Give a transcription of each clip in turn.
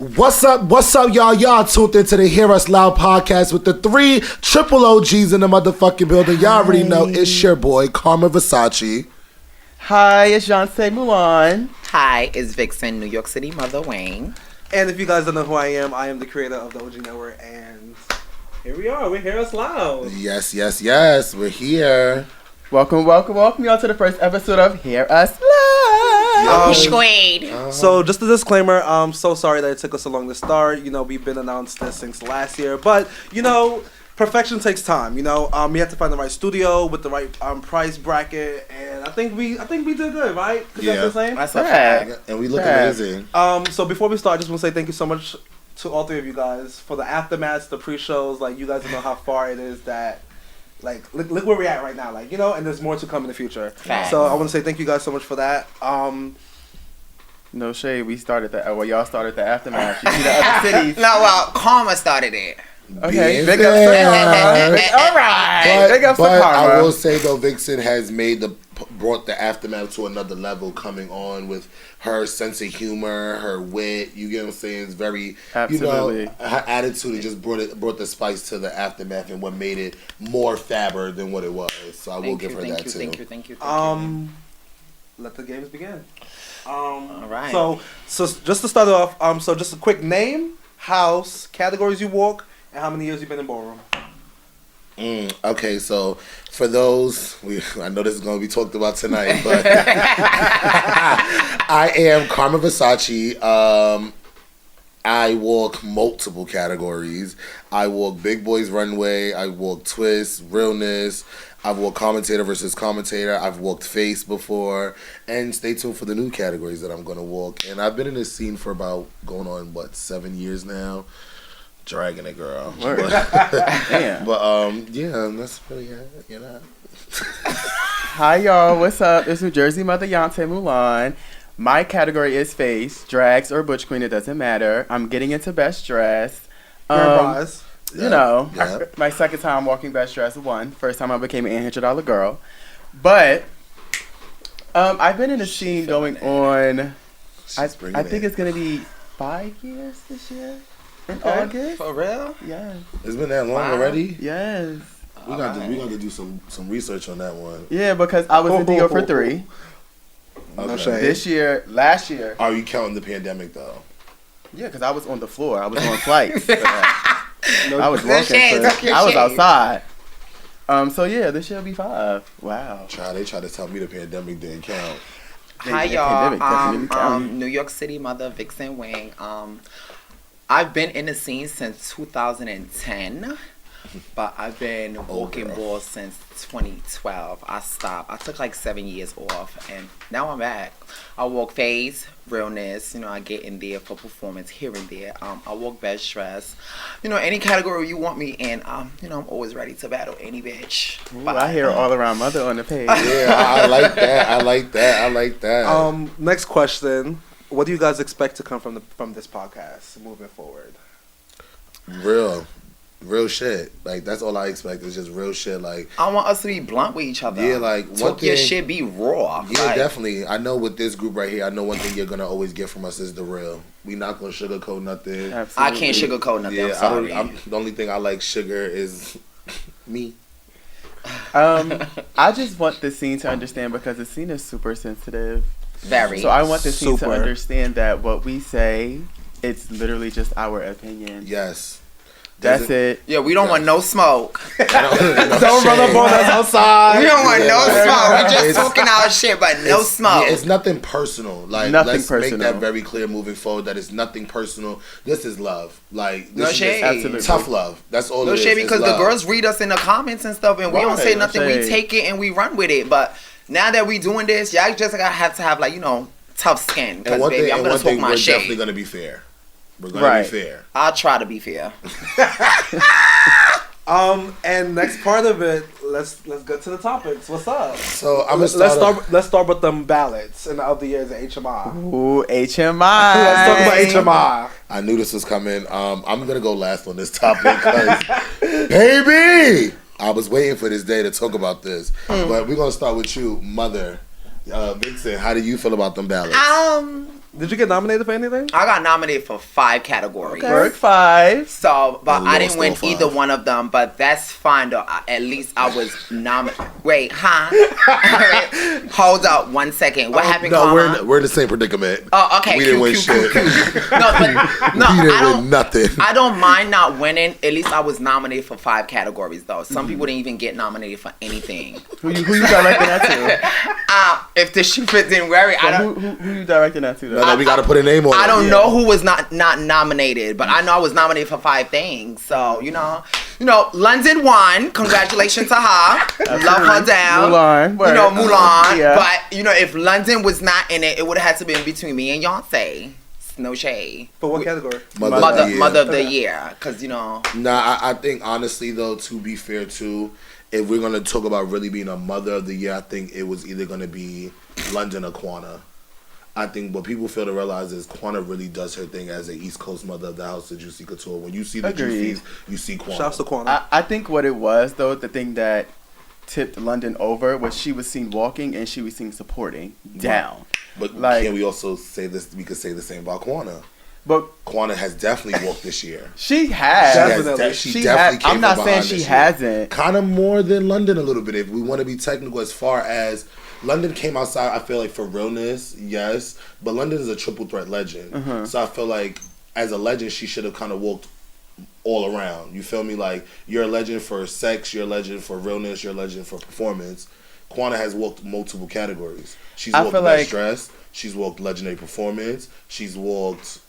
What's up, y'all? Y'all tuned into the Hear Us Loud podcast with the three triple OGs in the motherfucking building. Y'all already know it's your boy, Karma Versace. Hi, it's Jeanse Mulan. Hi, it's Vixen, New York City Mother Wayne. And if you guys don't know who I am the creator of the OG Network, and here we are. We Hear Us Loud. Yes. We're here. Welcome y'all to the first episode of Hear Us Loud. So just a disclaimer, I'm so sorry that it took us so long to start. You know, we've been announced this since last year, but you know, perfection takes time. You know, we have to find the right studio with the right price bracket, and I think we did good, right? Yeah. That's the same. That's a fact. And we look amazing. So before we start, I just want to say thank you so much to all three of you guys for the aftermaths, the pre-shows. Like, you guys don't know how far it is that, like, look where we're at right now. Like, you know, and there's more to come in the future. Facts. So I want to say thank you guys so much for that. No shade, y'all started the aftermath. You see the other cities. No, well, Karma started it. Okay, Being big ups fair. to Karma. All right, big ups to But Karma. I will say though, Vixen has brought the aftermath to another level, coming on with her sense of humor, her wit. You get what I'm saying? It's very, Absolutely. her attitude. It just brought the spice to the aftermath, and what made it more fabber than what it was. So I will give her that too. Thank you. Let the games begin. All right. So just to start off, so just a quick name, house, categories you walk, and how many years you've been in ballroom. Okay, so for those, I know this is going to be talked about tonight, but I am Karma Versace. I walk multiple categories. I walk Big Boys Runway. I walk Twist, Realness. I've walked Commentator versus Commentator. I've walked Face before. And stay tuned for the new categories that I'm going to walk. And I've been in this scene for about going on, 7 years now. Dragging it, girl. Damn. But yeah, that's really it, you know. Hi y'all, what's up? It's New Jersey Mother Yante Mulan. My category is face, drags, or butch queen. It doesn't matter. I'm getting into best dress. Prize. You know, Yeah. my second time walking best dress won. First time I became an $800 girl. But I've been in a scene going on. I think it's gonna be 5 years this year. In August. For real? Yes. It's been that long Wow. already. Yes. We got to do some research on that one. Yeah, because I was in Dior for 3 No Okay. shade. last year. Are you counting the pandemic though? Yeah, because I was on the floor. I was on flights. I was No shade, walking. talk your I was shade. outside. So yeah, this year will be 5. Wow. They tried to tell me the pandemic didn't count. Hi, The y'all. pandemic definitely counted. New York City Mother Vixen Wing. I've been in the scene since 2010, but I've been walking balls since 2012. I stopped. I took like 7 years off, and now I'm back. I walk Phase, Realness. You know, I get in there for performance here and there. I walk best dress. You know, any category you want me in. You know, I'm always ready to battle any bitch. Ooh, I hear all around mother on the page. Yeah, I like that. Next question. What do you guys expect to come from this podcast moving forward? Real shit. Like, that's all I expect is just real shit. Like, I want us to be blunt with each other. Yeah, like, one talk your thing- shit, be raw. yeah, Like, definitely. I know with this group right here, I know one thing you're gonna always get from us is the real. We not gonna sugarcoat nothing. I Absolutely. can't sugarcoat nothing. Yeah, I'm sorry. the only thing I like sugar is me. I just want the scene to understand because the scene is super sensitive. Very. So I want the scene to Super. understand that what we say, it's literally just our opinion. Yes. That's it. Yeah, we don't want no smoke. Don't run up on us outside. We don't want no Yeah. smoke. We just It's- talking our shit, but no smoke. Yeah, it's nothing personal. Like, Nothing let's personal. make that very clear moving forward. That it's nothing personal. This is love. Like, No this is shade. just Absolutely. tough love. That's all No it is. shade It's because the love. girls read us in the comments and stuff, and we don't Right, say no nothing. We shade. take it and we run with it. But now that we doing this, y'all just gotta have to have, like, you know, tough skin. And Because one baby, thing, I'm and gonna one talk thing, my we're definitely shit. gonna be fair. We're gonna Right. be fair. I'll try to be fair. And next part of it, let's get to the topics. What's up? So I'm gonna Let's start with them ballots in the other years at HMI. Ooh, HMI. Let's talk about HMI. I knew this was coming. I'm gonna go last on this topic because, baby, I was waiting for this day to talk about this. But we're gonna start with you, Mother Vixen. How do you feel about them ballots? Did you get nominated for anything? I got nominated for 5 categories. Work 5. So, but I didn't win lost all either 5. one of them. But that's fine though. At least I was nominated. Wait, huh? Hold up, 1 second. What happened, No, Karma? we're in the same predicament. Oh, okay. We didn't win shit. No, but no, We I didn't don't. win nothing. I don't mind not winning. At least I was nominated for 5 categories, though. Some people didn't even get nominated for anything. Who you directing that to? If the shoe fit didn't wear it, I don't. Who you directing that to? Though? No, we got to put a name on it. I don't know who was not nominated, but I know I was nominated for 5 things. So you know, London won. Congratulations to her. Love her down. Mulan. You know, Mulan. Yeah. But if London was not in it, it would have had to be between me and Beyonce. No shade. For what category? Mother of the year, because Nah, I think honestly though, to be fair too, if we're gonna talk about really being a mother of the year, I think it was either gonna be London or Quanah. I think what people fail to realize is Quanah really does her thing as an East Coast mother of the house, the Juicy Couture. When you see the Agreed. Juicies, you see Quanah. Shouts to Quanah. I think what it was though, the thing that tipped London over was she was seen walking and she was seen supporting down. But like- can we also say this? We could say the same about Quanah. But Quanah has definitely walked this year. she has. Definitely. She definitely came I'm not from saying behind she this year. hasn't. Kind of more than London a little bit, if we want to be technical, as far as London came outside, I feel like for realness, yes, but London is a triple threat legend. Mm-hmm. So I feel like as a legend, she should have kind of walked all around. You feel me? Like, you're a legend for sex, you're a legend for realness, you're a legend for performance. Quanah has walked multiple categories. She's I walked feel best like- dressed, she's walked legendary performance, she's walked,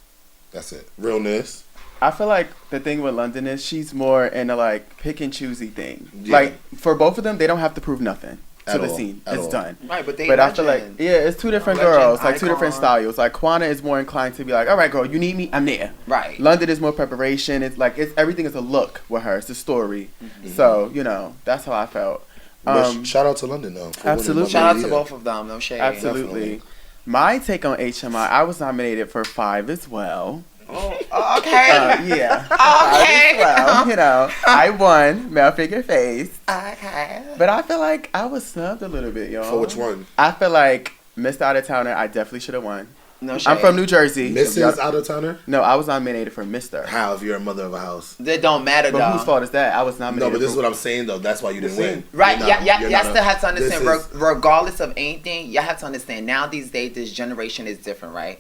that's it, realness. I feel like the thing with London is she's more in a like pick and choosy thing. Yeah. Like for both of them, they don't have to prove nothing to At the all. scene. At It's all. done. right, but they. But I feel like legend. it's two different Legend, girls, like two different icon. styles. Like Quanah is more inclined to be like, all right, girl, you need me, I'm there. Right. London is more preparation. It's like everything is a look with her. It's a story. Mm-hmm. So that's how I felt. But shout out to London though. for winning absolutely. Mother Shout of out the to Year. both of them. No shade. Absolutely. Definitely. My take on HMI, I was nominated for 5 as well. Oh, okay. Yeah. Okay. 5 as well. I won Male Figure Face. Okay. But I feel like I was snubbed a little bit, y'all. For which one? I feel like Mr. Out of Towner, I definitely should have won. No shade. I'm from New Jersey. Mrs. Out of Towner? No, I was nominated for Mr. How if you're a mother of a house? That don't matter But though. whose fault is that? I was No, nominated. but this is for- what I'm saying though. That's why you didn't win. Right, You're yeah, not- yeah, you're y'all not still a- have to understand, this is- regardless of anything, y'all have to understand now these days, this generation is different, right?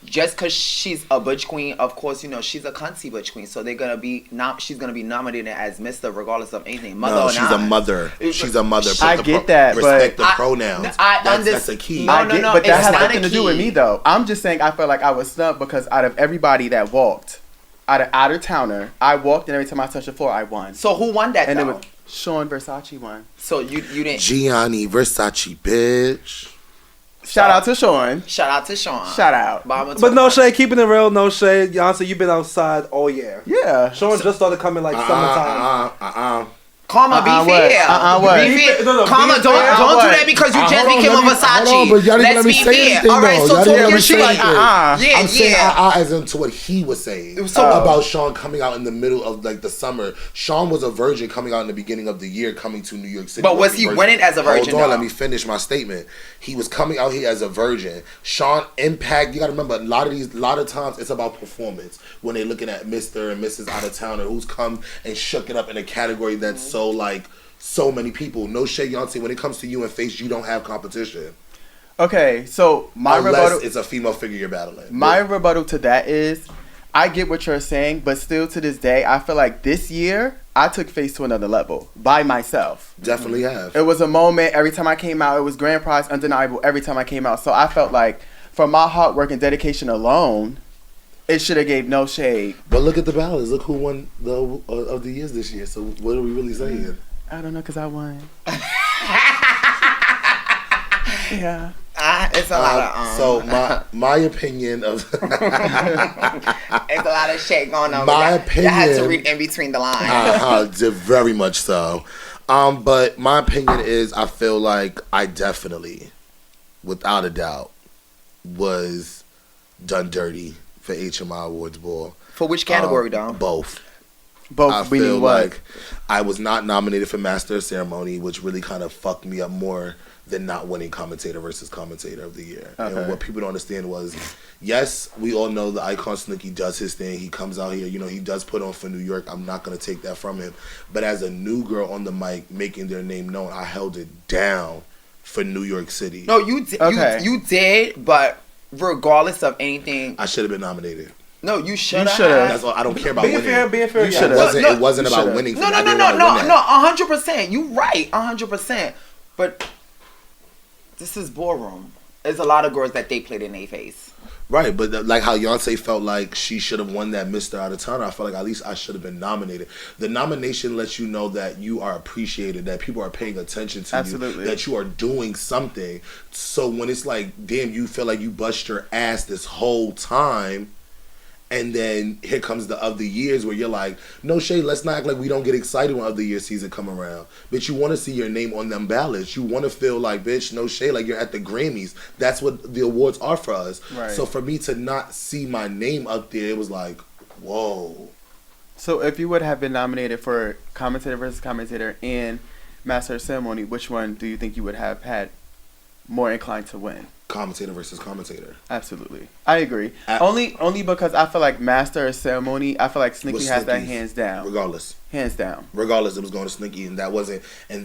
Just because she's a butch queen, of course, she's a cunty butch queen, so she's gonna be nominated as Mr. regardless of anything, mother No, or she's not. a mother. She's a mother. I get that, but- respect the I- pronouns. I That's a key. No, I get, no, but that it's has not nothing a to do with key. me though. I'm just saying I felt like I was snubbed because out of everybody that walked, out of Towner, I walked and every time I touched the floor, I won. So who won that And though? it was Sean Versace won. So you didn't. Gianni Versace, bitch. Shout out to Sean. Shout out to Sean. Shout out. But no shade, keeping it real, no shade. Beyonce, you've been outside all year. Yeah. Sean just started coming like summertime. Karma, be what? fair. What? Be fair. No, Karma, be don't fair. do What? that because you just Hold on, became a let me- Versace. hold on, but y'all didn't Let's let me be say fair. anything, All right, though. so Y'all talk didn't let your me say shit. anything. Yeah, I'm saying yeah. as into what he was saying So- about Sean coming out in the middle of like the summer. Sean was a virgin coming out in the beginning of the year, coming to New York City. But was a he virgin. winning as a virgin, Hold on, though? let me finish my statement. He was coming out here as a virgin. Sean impact. You got to remember a lot of times it's about performance when they're looking at Mr. and Mrs. Out of Towner who's come and shook it up in a category that's so like. So many people. No shade, Beyonce. When it comes to you and face, you don't have competition. Okay, so my Unless rebuttal. it's a female figure you're battling. My rebuttal to that is, I get what you're saying, but still to this day, I feel like this year I took Face to another level by myself. Definitely have. It was a moment every time I came out. It was grand prize, undeniable every time I came out. So I felt like, for my hard work and dedication alone, it should have gave no shade. But look at the ballads. Look who won the of the years this year. So what are we really saying? I don't know, cause I won. Yeah. It's a lot of So my opinion of it's a lot of shit going on. My You had to opinion- read in between the lines. very much so. But my opinion is I feel like I definitely, without a doubt, was done dirty for HMI Awards Ball. For which category, though? Both. Both I meaning feel what? like I was not nominated for Master of Ceremony, which really kind of fucked me up more than not winning commentator versus commentator of the year. Okay. And what people don't understand was, yes, we all know the icon Snooki does his thing. He comes out here, he does put on for New York. I'm not going to take that from him. But as a new girl on the mic making their name known, I held it down for New York City. No, you did. Okay. You did, but regardless of anything, I should have been nominated. no, you should have. That's all. I don't care about Being winning. fair, You It should've. wasn't, it wasn't you about should've. winning. For No, me. no, I no, didn't no, wanna no, win no, that. 100%. You right, 100%. But this is ballroom. There's a lot of girls that they played in their face. Right, but like how Beyonce felt like she should have won that Mr. Out of Town, I felt like at least I should have been nominated. The nomination lets you know that you are appreciated, that people are paying attention to Absolutely. you, that you are doing something. So when it's like, damn, you feel like you bust your ass this whole time, and then here comes the Of the Years where you're like, no shade, let's not act like we don't get excited when Of the Year season come around. Bitch, you want to see your name on them ballots. You want to feel like, bitch, no shade, like you're at the Grammys. That's what the awards are for us. Right. So for me to not see my name up there, it was like, whoa. So if you would have been nominated for commentator versus commentator and master of ceremony, which one do you think you would have had more inclined to win? Commentator versus commentator. Absolutely, I agree. I- Only because I feel like master of ceremony, I feel like Snooki Was has that Snooki's. hands down. Regardless. Hands down. Regardless, it was going to Snooki, and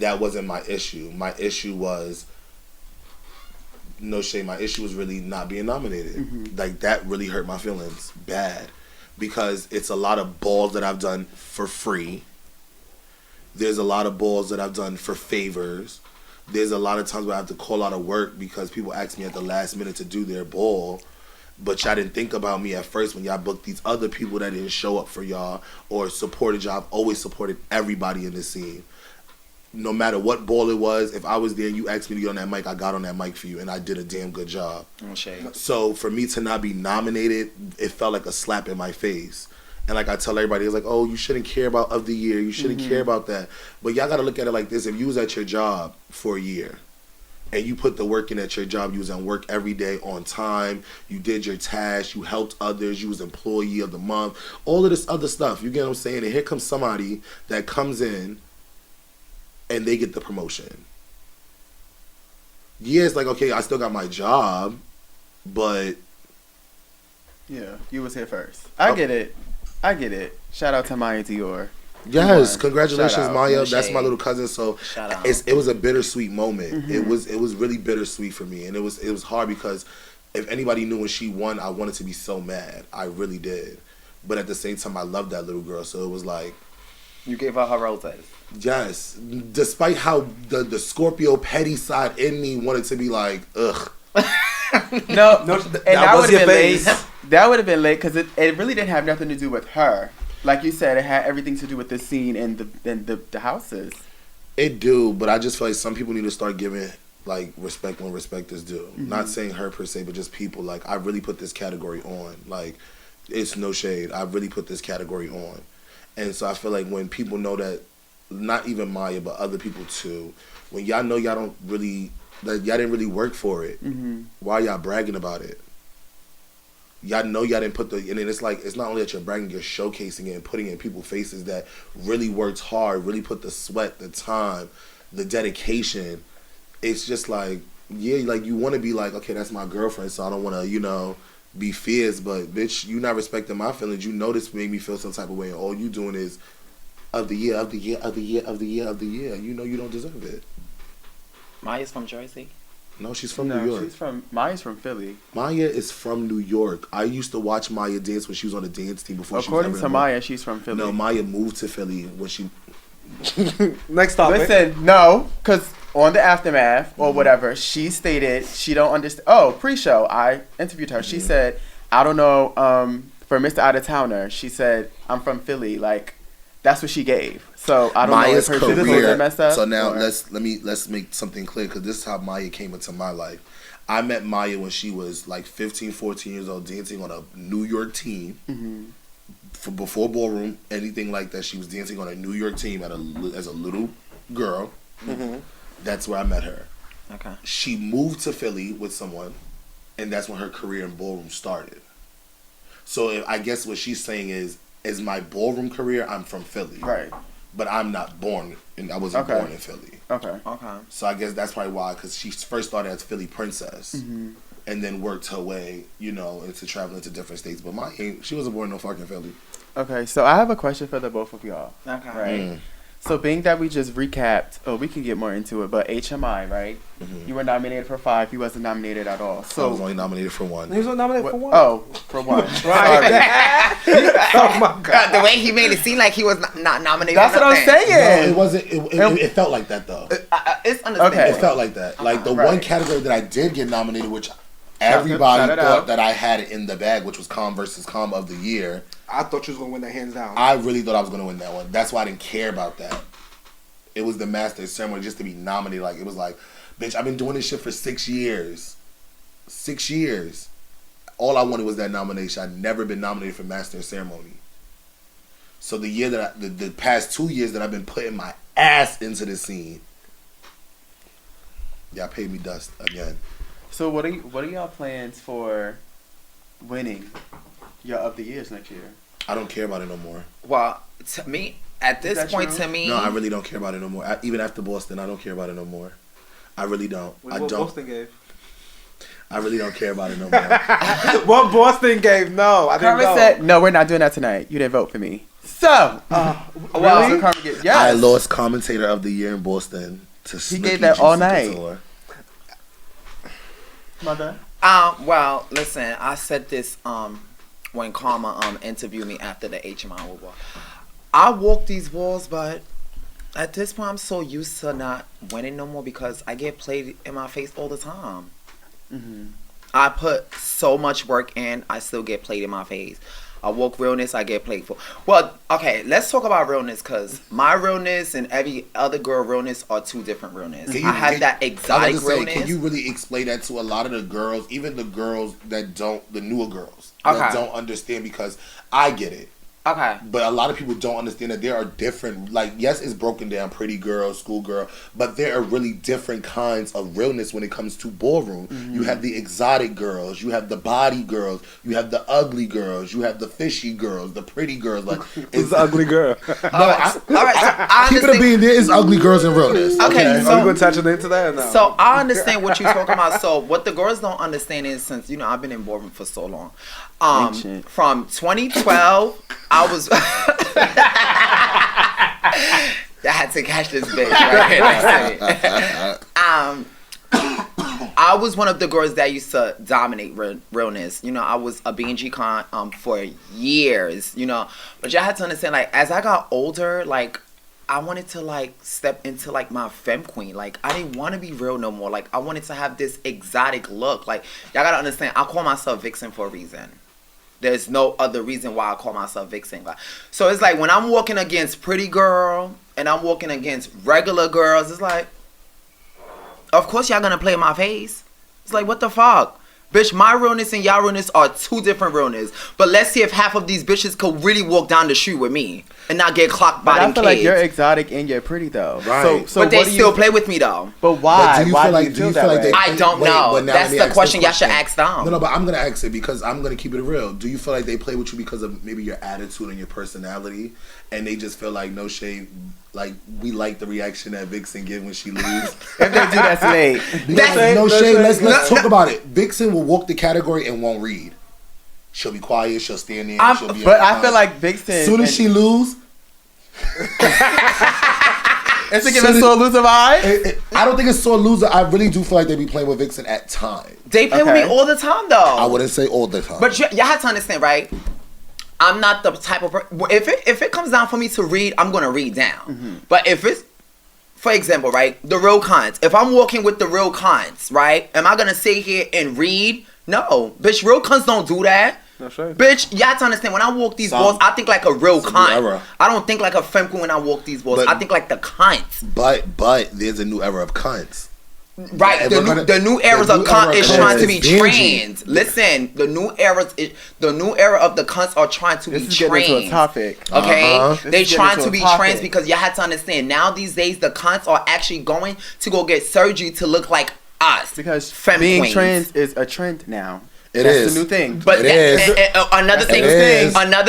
that wasn't my issue. My issue was, no shame, my issue was really not being nominated. Mm-hmm. Like, that really hurt my feelings bad. Because it's a lot of balls that I've done for free. There's a lot of balls that I've done for favors. There's a lot of times where I have to call out of work because people ask me at the last minute to do their ball. But y'all didn't think about me at first when y'all booked these other people that didn't show up for y'all or supported y'all. I've always supported everybody in the scene. No matter what ball it was, if I was there and you asked me to get on that mic, I got on that mic for you and I did a damn good job. No shade. So for me to not be nominated, it felt like a slap in my face. And like I tell everybody, it's like, oh, you shouldn't care about Of the Year. You shouldn't care about that. But y'all got to look at it like this. If you was at your job for a year and you put the work in at your job, you was on work every day on time, you did your tasks, you helped others, you was employee of the month, all of this other stuff. You get what I'm saying? And here comes somebody that comes in and they get the promotion. Yeah, it's like, okay, I still got my job, but... Yeah, you was here first. I get it. Shout out to Maya Dior. Yes, Shout congratulations, out. Maya. No That's my shade. little cousin. So Shout out. it was a bittersweet moment. Mm-hmm. It was really bittersweet for me, and it was hard because if anybody knew when she won, I wanted to be so mad. I really did, but at the same time, I loved that little girl. So it was like, You gave her roses. yes, despite how the Scorpio petty side in me wanted to be like, ugh. No, and that was would your have been late. face. That would have been late because it really didn't have nothing to do with her. Like you said, it had everything to do with the scene and the houses. It do, but I just feel like some people need to start giving like respect when respect is due. Not saying her per se, but just people. Like, I really put this category on. Like, it's no shade. I really put this category on. And so I feel like when people know that, not even Maya, but other people too, when y'all know y'all don't really, that y'all didn't really work for it, why y'all bragging about it? Y'all know y'all didn't put the, and then it's like, it's not only that you're bragging, you're showcasing it and putting it in people's faces that really worked hard, really put the sweat, the time, the dedication. It's just like, yeah, like you want to be like, okay, that's my girlfriend, so I don't want to, be fierce, but bitch, you not respecting my feelings. You know this made me feel some type of way, and all you doing is of the year. You know you don't deserve it. Maya's from Jersey. No, she's from New York. Maya's from Philly. Maya is from New York. I used to watch Maya dance when she was on the dance team before According she was to Maya, she's from Philly. No, Maya moved to Philly when she... Next topic. Listen, no, because on the Aftermath or whatever, she stated she don't understand. Oh, pre-show, I interviewed her. She said, I don't know, for Mr. Out of Towner, she said, I'm from Philly. Like, that's what she gave. So I don't Maya's know if her sister career. messed up. So now or- let's make something clear, because this is how Maya came into my life. I met Maya when she was like 15, 14 years old, dancing on a New York team. For before ballroom, anything like that, she was dancing on a New York team as a little girl. That's where I met her. Okay. She moved to Philly with someone, and that's when her career in ballroom started. So I guess what she's saying is my ballroom career, I'm from Philly. Right. but I'm not born, and I wasn't Okay. born in Philly. Okay. Okay. So I guess that's probably why, because she first started as Philly Princess, and then worked her way, into traveling to different states. But she wasn't born in no fucking Philly. Okay, so I have a question for the both of y'all. Okay. Right. So being that we just recapped, we can get more into it, but HMI, right? You were nominated for 5. He wasn't nominated at all. So I was So only nominated for 1. He was nominated for 1. oh, for 1. Right. Oh my god. The way he made it seem like he was not nominated. That's for what I'm nothing. No, saying. it wasn't. It felt like that though. It's understandable. Okay. It felt like that. Like the Right. one category that I did get nominated, which shout everybody it thought out. that I had it in the bag, which was Com versus Com of the Year. I thought you was gonna win that hands down. I really thought I was gonna win that one. That's why I didn't care about that. It was the master ceremony just to be nominated. Like it was like, bitch, I've been doing this shit for 6 years. 6 years. All I wanted was that nomination. I'd never been nominated for master of ceremony. So the year that the past 2 years that I've been putting my ass into the scene, y'all paid me dust again. So what are y'all plans for winning your of the years next year? I don't care about it no more. Well, to me, at Is this that point, true? to me, No, I really don't care about it no more. Even after Boston, I don't care about it no more. I really don't. I What don't. Boston gave? I really don't care about it no more. What Boston gave? No, I didn't Carmen know. said, "No, we're not doing that tonight. You didn't vote for me." So, well, so Carmen get, yes. I lost commentator of the year in Boston to Snooki gave that all Juicy night. Couture. Mother. well, listen, I said this when Karma interviewed me after the HMI Award. I walk these walls, but at this point, I'm so used to not winning no more because I get played in my face all the time. I put so much work in, I still get played in my face. I walk realness, I get played for. Well, okay, let's talk about realness because my realness and every other girl realness are 2 different realness. I have that exotic realness. Can you really explain that to a lot of the girls, even the girls that don't, the newer girls that Okay. don't understand? Because I get it. Okay. But a lot of people don't understand that there are different, like, yes, it's broken down, pretty girl, schoolgirl, but there are really different kinds of realness when it comes to ballroom. You have the exotic girls, you have the body girls, you have the ugly girls, you have the fishy girls, the pretty girls. Like, It's an ugly girl. All right, so I keep it a understand. being, there is ugly girls in realness. Okay, Are you so gonna touch into that or no? So I understand what you're talking about. So what the girls don't understand is since I've been in ballroom for so long, Ancient. from 2012 I was I had to catch this bitch right here. I was one of the girls that used to dominate realness. I was a B&G con for years. But y'all had to understand, like, as I got older, like, I wanted to, like, step into, like, my femme queen. Like, I didn't want to be real no more. Like, I wanted to have this exotic look. Like, y'all gotta understand, I call myself Vixen for a reason. There's no other reason why I call myself Vixen. So it's like when I'm walking against pretty girl and I'm walking against regular girls, it's like, of course y'all gonna play in my face. It's like, what the fuck? Bitch, my realness and y'all realness are 2 different realness. But let's see if half of these bitches could really walk down the street with me and not get clocked by But them I feel kids. like you're exotic and you're pretty though. Right. So but they what do still you, play with me though. But why? But do you why feel like- do do you you feel feel that like way? they- I don't Wait, know. but now That's let me the ask question the y'all should question. ask them. No, but I'm gonna ask it because I'm gonna keep it real. Do you feel like they play with you because of maybe your attitude and your personality, and they just feel like no shade, like we like the reaction that Vixen give when she leaves? If they do, that's late. Because no shade. Let's no, talk about it. Vixen will walk the category and won't read. She'll be quiet. She'll stand there. She'll be. But I feel like Vixen. as soon as she lose, it's to give us a loser vibe. I don't think it's sore loser. I really do feel like they be playing with Vixen at times. They play with Okay. me all the time though. I wouldn't say all the time. But y'all have to understand, right? I'm not the type of person. If it comes down for me to read, I'm gonna read down. But if it's, for example, right, the real cons. If I'm walking with the real cons, right, am I gonna sit here and read? No, bitch. Real cons don't do that. No shade. Bitch, you have to understand, when I walk these Some- walls, I think like a real It's a new cunt. era. I don't think like a femme queen when I walk these walls. But- I think like the cunts. But there's a new era of cunts. Right, Yeah, the we're new, gonna- the new eras the of new cunt era is of trying cunts to be is dingy. trained. Listen, the new era of the cunts are trying to This be is getting into a trained. topic. Okay, Uh-huh. they This is trying getting to into be a topic. trained because you had to understand now these days the cunts are actually going to go get surgery to look like us Because femme being queens. trans is a trend now. It That's is the new thing. But It is. another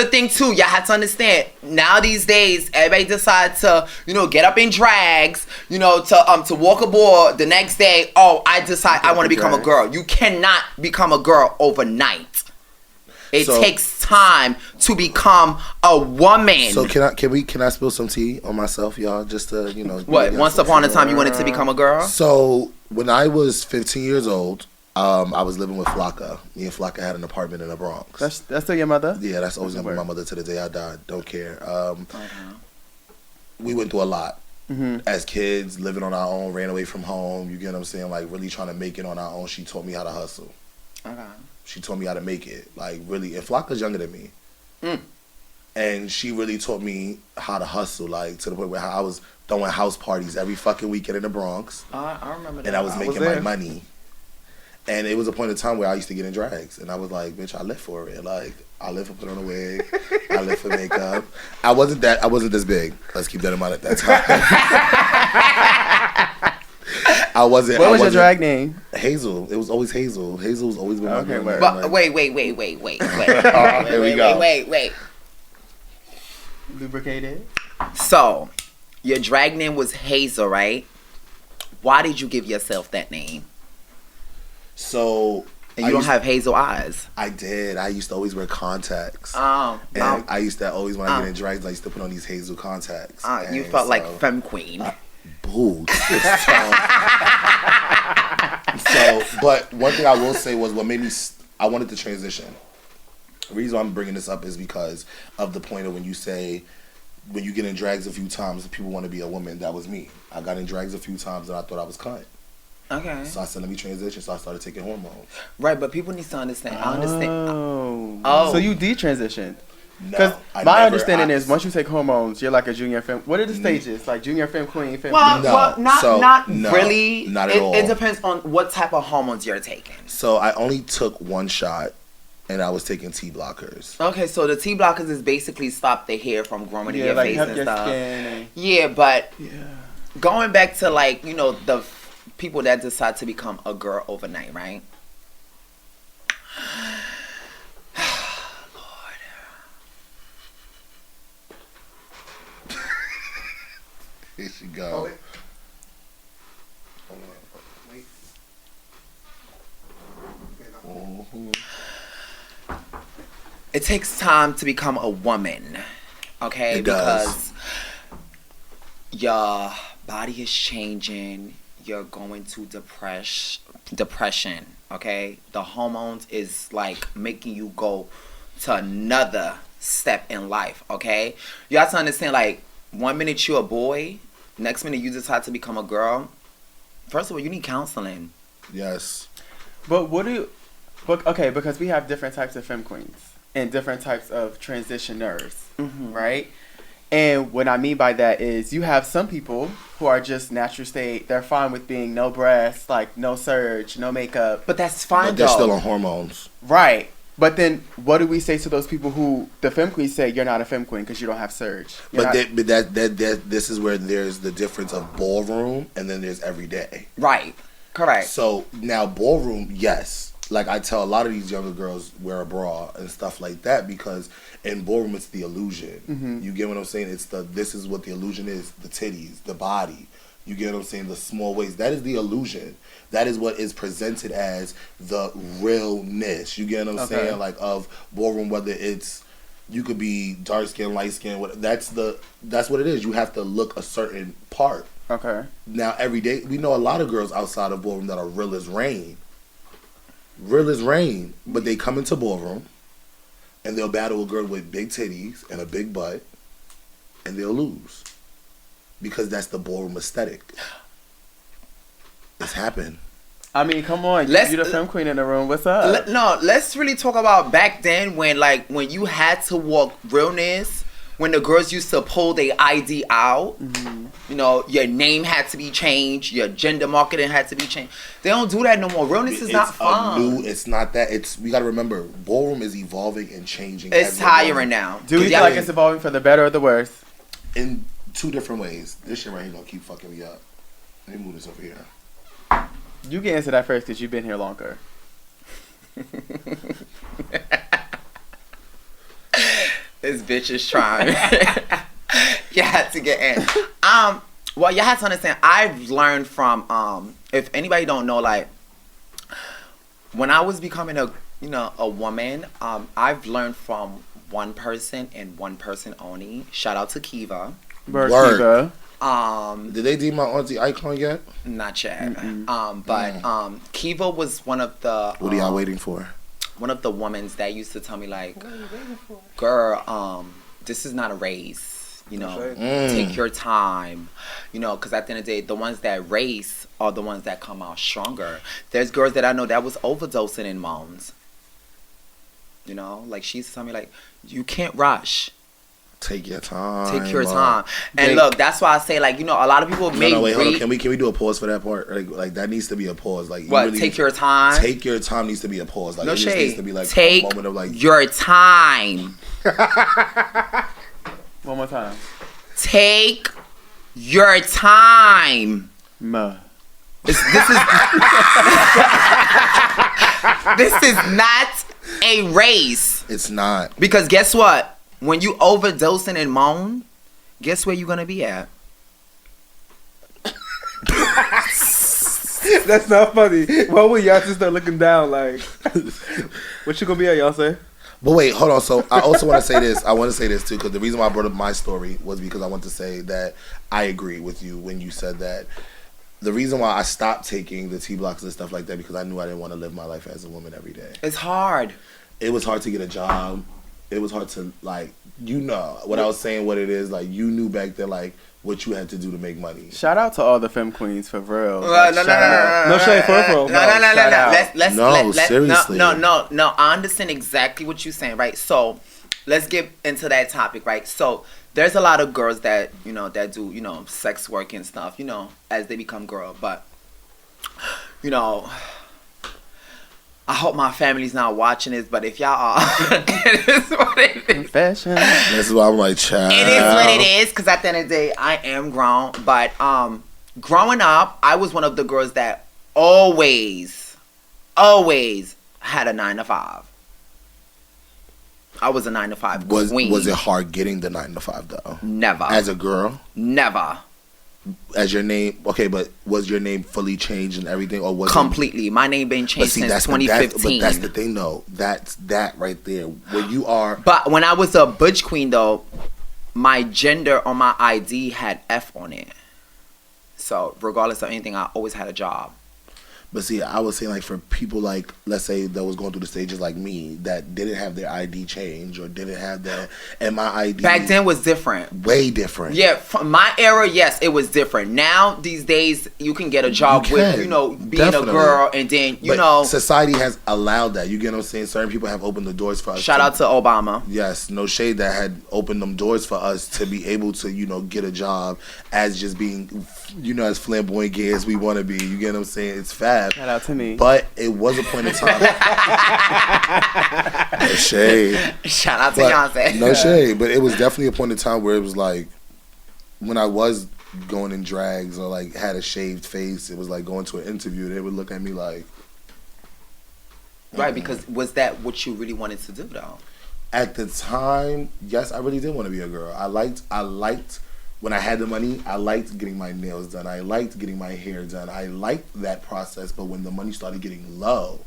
thing too, y'all have to understand. Now these days, everybody decides to, get up in drags, to walk aboard the next day. Oh, I decide I want to become a girl. You cannot become a girl overnight. It takes time to become a woman. So can I spill some tea on myself, y'all? Just to What? Once upon a time, you wanted to become a girl. So when I was 15 years old, I was living with Flocka. Me and Flocka had an apartment in the Bronx. That's still your mother? Yeah, that's always gonna be my mother to the day I die. Don't care. We went through a lot as kids, living on our own, ran away from home. You get what I'm saying? Like really trying to make it on our own. She taught me how to hustle. Okay. She taught me how to make it. Like really, and Flocka's younger than me. And she really taught me how to hustle, like to the point where I was throwing house parties every fucking weekend in the Bronx. I remember that. And I was making my money. And it was a point in time where I used to get in drags. And I was like, bitch, I live for it. Like, I live for putting on a wig. I live for makeup. I wasn't this big. Let's keep that in mind at that time. I wasn't. What was your drag name? Hazel. It was always Hazel. Hazel was always been my name. But wait. Here we go. Wait. Lubricated. So, your drag name was Hazel, right? Why did you give yourself that name? So. And you don't have hazel eyes. I did. I used to always wear contacts. I used to always, when I get in drags, I used to put on these hazel contacts. You felt like femme queen. Boo. But one thing I will say was what made me, I wanted to transition. The reason I'm bringing this up is because of the point of when you say, when you get in drags a few times, people want to be a woman. That was me. I got in drags a few times and I thought I was cunt. Okay. So I said, let me transition. So I started taking hormones. Right, but people need to understand. I understand. So you detransitioned. Because my understanding is once you take hormones, you're like a junior femme. What are the stages? Like junior femme queen, femme queen? Not really. Not at all. It depends on what type of hormones you're taking. So I only took one shot, and I was taking T blockers. Okay, so the T blockers is basically stop the hair from growing in your face and stuff. Skin. Yeah, but going back to like the people that decide to become a girl overnight, right? Here she go. It takes time to become a woman, okay? Because your body is changing. You're going to depression, okay? The hormones is like making you go to another step in life, okay? You have to understand, like, 1 minute you're a boy, next minute you decide to become a girl. First of all, you need counseling. Yes. But because we have different types of femme queens and different types of transitioners, right? And what I mean by that is you have some people who are just natural state. They're fine with being no breasts, like no surge, no makeup. But that's fine, but they're still on hormones. Right. But then what do we say to those people who the femme queens say you're not a femme queen because you don't have surge? This is where there's the difference of ballroom and then there's everyday. Right. Correct. So now ballroom, yes. Like I tell a lot of these younger girls wear a bra and stuff like that because in ballroom it's the illusion. You get what I'm saying? This is what the illusion is, the titties, the body. You get what I'm saying? The small waist. That is the illusion. That is what is presented as the realness. You get what I'm saying? Like of ballroom, whether it's you could be dark skin, light skin, that's what it is. You have to look a certain part. Okay. Now every day we know a lot of girls outside of ballroom that are real as rain. Real as rain, but they come into ballroom and they'll battle a girl with big titties and a big butt and they'll lose because that's the ballroom aesthetic. It's happened. I mean, come on, you're the femme queen in the room. What's up? Let's really talk about back then when you had to walk realness, when the girls used to pull their ID out. Your name had to be changed, your gender marketing had to be changed. They don't do that no more. Realness is not fun. It's not that. We got to remember, ballroom is evolving and changing. It's tiring now. Do you feel like it's evolving for the better or the worse? In two different ways. This shit right here gonna keep fucking me up. Let me move this over here. You get into that first because you've been here longer. This bitch is trying. You had to get in. Well, you have to understand. I've learned from if anybody don't know, like when I was becoming a woman, I've learned from one person and one person only. Shout out to Kiva. Kiva. Did they do my auntie icon yet? Not yet. But Kiva was one of the. What are y'all waiting for? One of the women that used to tell me like, girl, this is not a race. Take your time. Because at the end of the day, the ones that race are the ones that come out stronger. There's girls that I know that was overdosing in moans. Like she used to tell me like, you can't rush. Take your time. Take your time. And look, that's why I say like, a lot of people make. Wait, hold on. Can we do a pause for that part? Like that needs to be a pause. Like what? Really take your time. Take your time needs to be a pause. Like no it just shade. Needs to be like take a moment of like your time. One more time. Take your time. This is not a race. It's not. Because guess what? When you overdosing and moan, guess where you're gonna be at? That's not funny. Why would y'all just start looking down like what you gonna be at, y'all say? But wait, hold on. So I also want to say this. I want to say this too, because the reason why I brought up my story was because I want to say that I agree with you when you said that. The reason why I stopped taking the T-blocks and stuff like that because I knew I didn't want to live my life as a woman every day. It's hard. It was hard to get a job. It was hard to what I was saying, what it is. Like you knew back then, like what you had to do to make money. Shout out to all the femme queens for real. No shade for real. No, seriously. No. I understand exactly what you're saying, right? So let's get into that topic, right? So there's a lot of girls that that do sex work and stuff, as they become girl, but I hope my family's not watching this, but if y'all are, it is what it is. Confession. This is why I'm like, child. It is what it is, because at the end of the day, I am grown. But growing up, I was one of the girls that always had a 9 to 5. I was a 9 to 5 queen. Was it hard getting the 9 to 5 though? Never. As a girl? Never. As your name, okay, but was your name fully changed and everything, or was completely? My name been changed since 2015. But that's the thing, though. That's that right there. When you are. But when I was a butch queen, though, my gender on my ID had F on it. So regardless of anything, I always had a job. But see, I was saying like for people like, let's say that was going through the stages like me that didn't have their ID change or didn't have that, and my ID back then was different, way different. Yeah, from my era, yes, it was different. Now these days, you can get a job with being definitely a girl, and then society has allowed that. You get what I'm saying? Certain people have opened the doors for us. Shout out to Obama. Yes, no shade, that had opened them doors for us to be able to get a job as just being as flamboyant gay as we want to be. You get what I'm saying? It's fab. Shout out to me. But it was a point in time. No shade. Shout out to Beyonce. No shade. But it was definitely a point in time where it was like, when I was going in drags or like had a shaved face, it was like going to an interview, they would look at me like. Right, because was that what you really wanted to do though? At the time, yes, I really did want to be a girl. I liked when I had the money, I liked getting my nails done. I liked getting my hair done. I liked that process. But when the money started getting low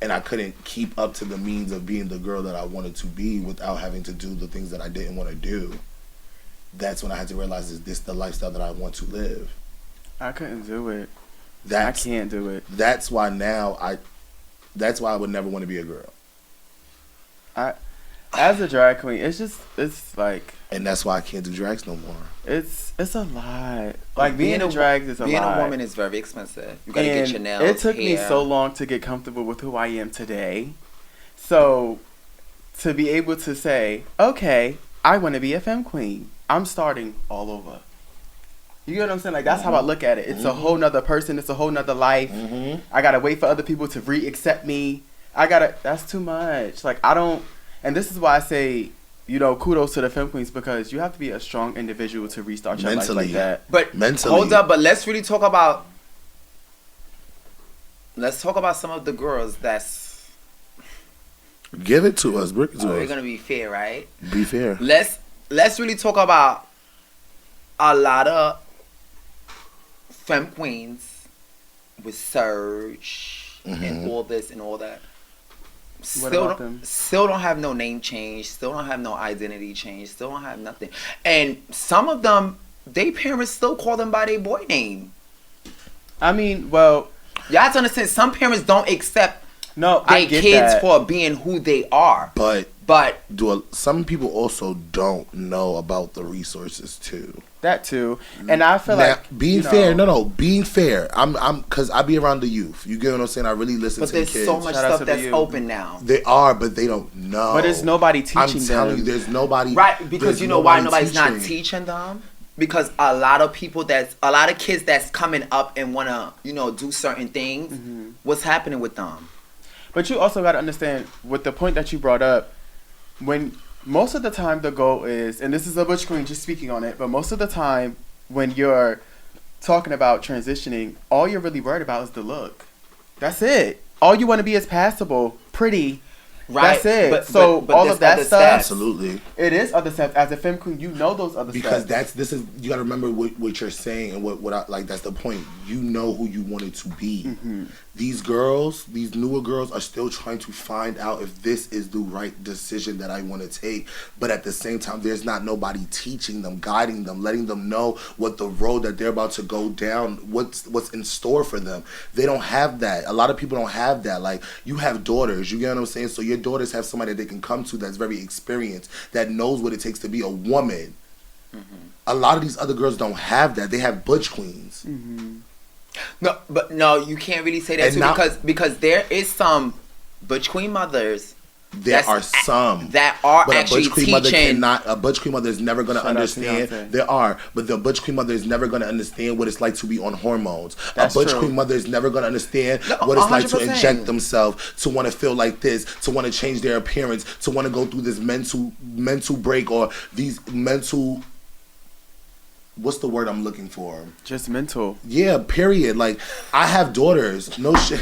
and I couldn't keep up to the means of being the girl that I wanted to be without having to do the things that I didn't want to do, that's when I had to realize, is this the lifestyle that I want to live? I couldn't do it. I can't do it. That's why I would never want to be a girl. As a drag queen, it's like. And that's why I can't do drags no more. It's a lot. Like being in drags is a lot. Being a woman is very expensive. You gotta get your nails. It took me so long to get comfortable with who I am today. So to be able to say, okay, I want to be a femme queen. I'm starting all over. You get what I'm saying? Like that's how I look at it. It's a whole nother person. It's a whole nother life. Mm-hmm. I gotta wait for other people to re-accept me. That's too much. Like and this is why I say, kudos to the femme queens, because you have to be a strong individual to restart your life like that. But mentally. Hold up, but let's really talk about let's talk about some of the girls that's. Give it to us. Break it to We're us. gonna be fair, right? Be fair. Let's really talk about a lot of femme queens with Surge and all this and all that. Still don't have no name change. Still don't have no identity change. Still don't have nothing. And some of them, they parents still call them by their boy name. I mean, well, You have to understand, some parents don't accept no, their I get kids that. for being who they are. But But some people also don't know about the resources too. That too, and I feel Now, like being fair. No, being fair. I'm because I be around the youth. You get what I'm saying? I really listen but to the there's kids. so much Shout out stuff to the that's youth. open now. They are, but they don't know. But there's nobody I'm teaching telling them. you, there's nobody. Right, because there's you know why nobody nobody's not teaching them? Because a lot of kids that's coming up and wanna, do certain things, what's happening with them? But you also got to understand, with the point that you brought up, when most of the time the goal is, and this is a Butch Queen just speaking on it, but most of the time when you're talking about transitioning, all you're really worried about is the look. That's it. All you want to be is passable, pretty. Right. That's it. But all there's of that other stuff. steps. Absolutely. It is other steps. As a femme queen, you know those other Because steps. you got to remember what you're saying and what I like. That's the point. You know who you want it to be. These girls, these newer girls, are still trying to find out if this is the right decision that I want to take. But at the same time, there's not nobody teaching them, guiding them, letting them know what the road that they're about to go down, what's in store for them. They don't have that. A lot of people don't have that. Like, you have daughters, you get what I'm saying? So your daughters have somebody that they can come to that's very experienced, that knows what it takes to be a woman. A lot of these other girls don't have that. They have butch queens. No, you can't really say that And too, now- because there is some Butch Queen mothers There are some that are but actually a butch queen mother teaching. a butch queen mother is never going to Shout out to understand. Beyonce. There are, but the butch queen mother is never going to understand what it's like to be on hormones. That's a butch true. queen mother is never going to understand No, what it's like to 100%. inject themselves, to want to feel like this, to want to change their appearance, to want to go through this mental break or these mental. What's the word I'm looking for? Just mental. Yeah, period. Like, I have daughters. No shit.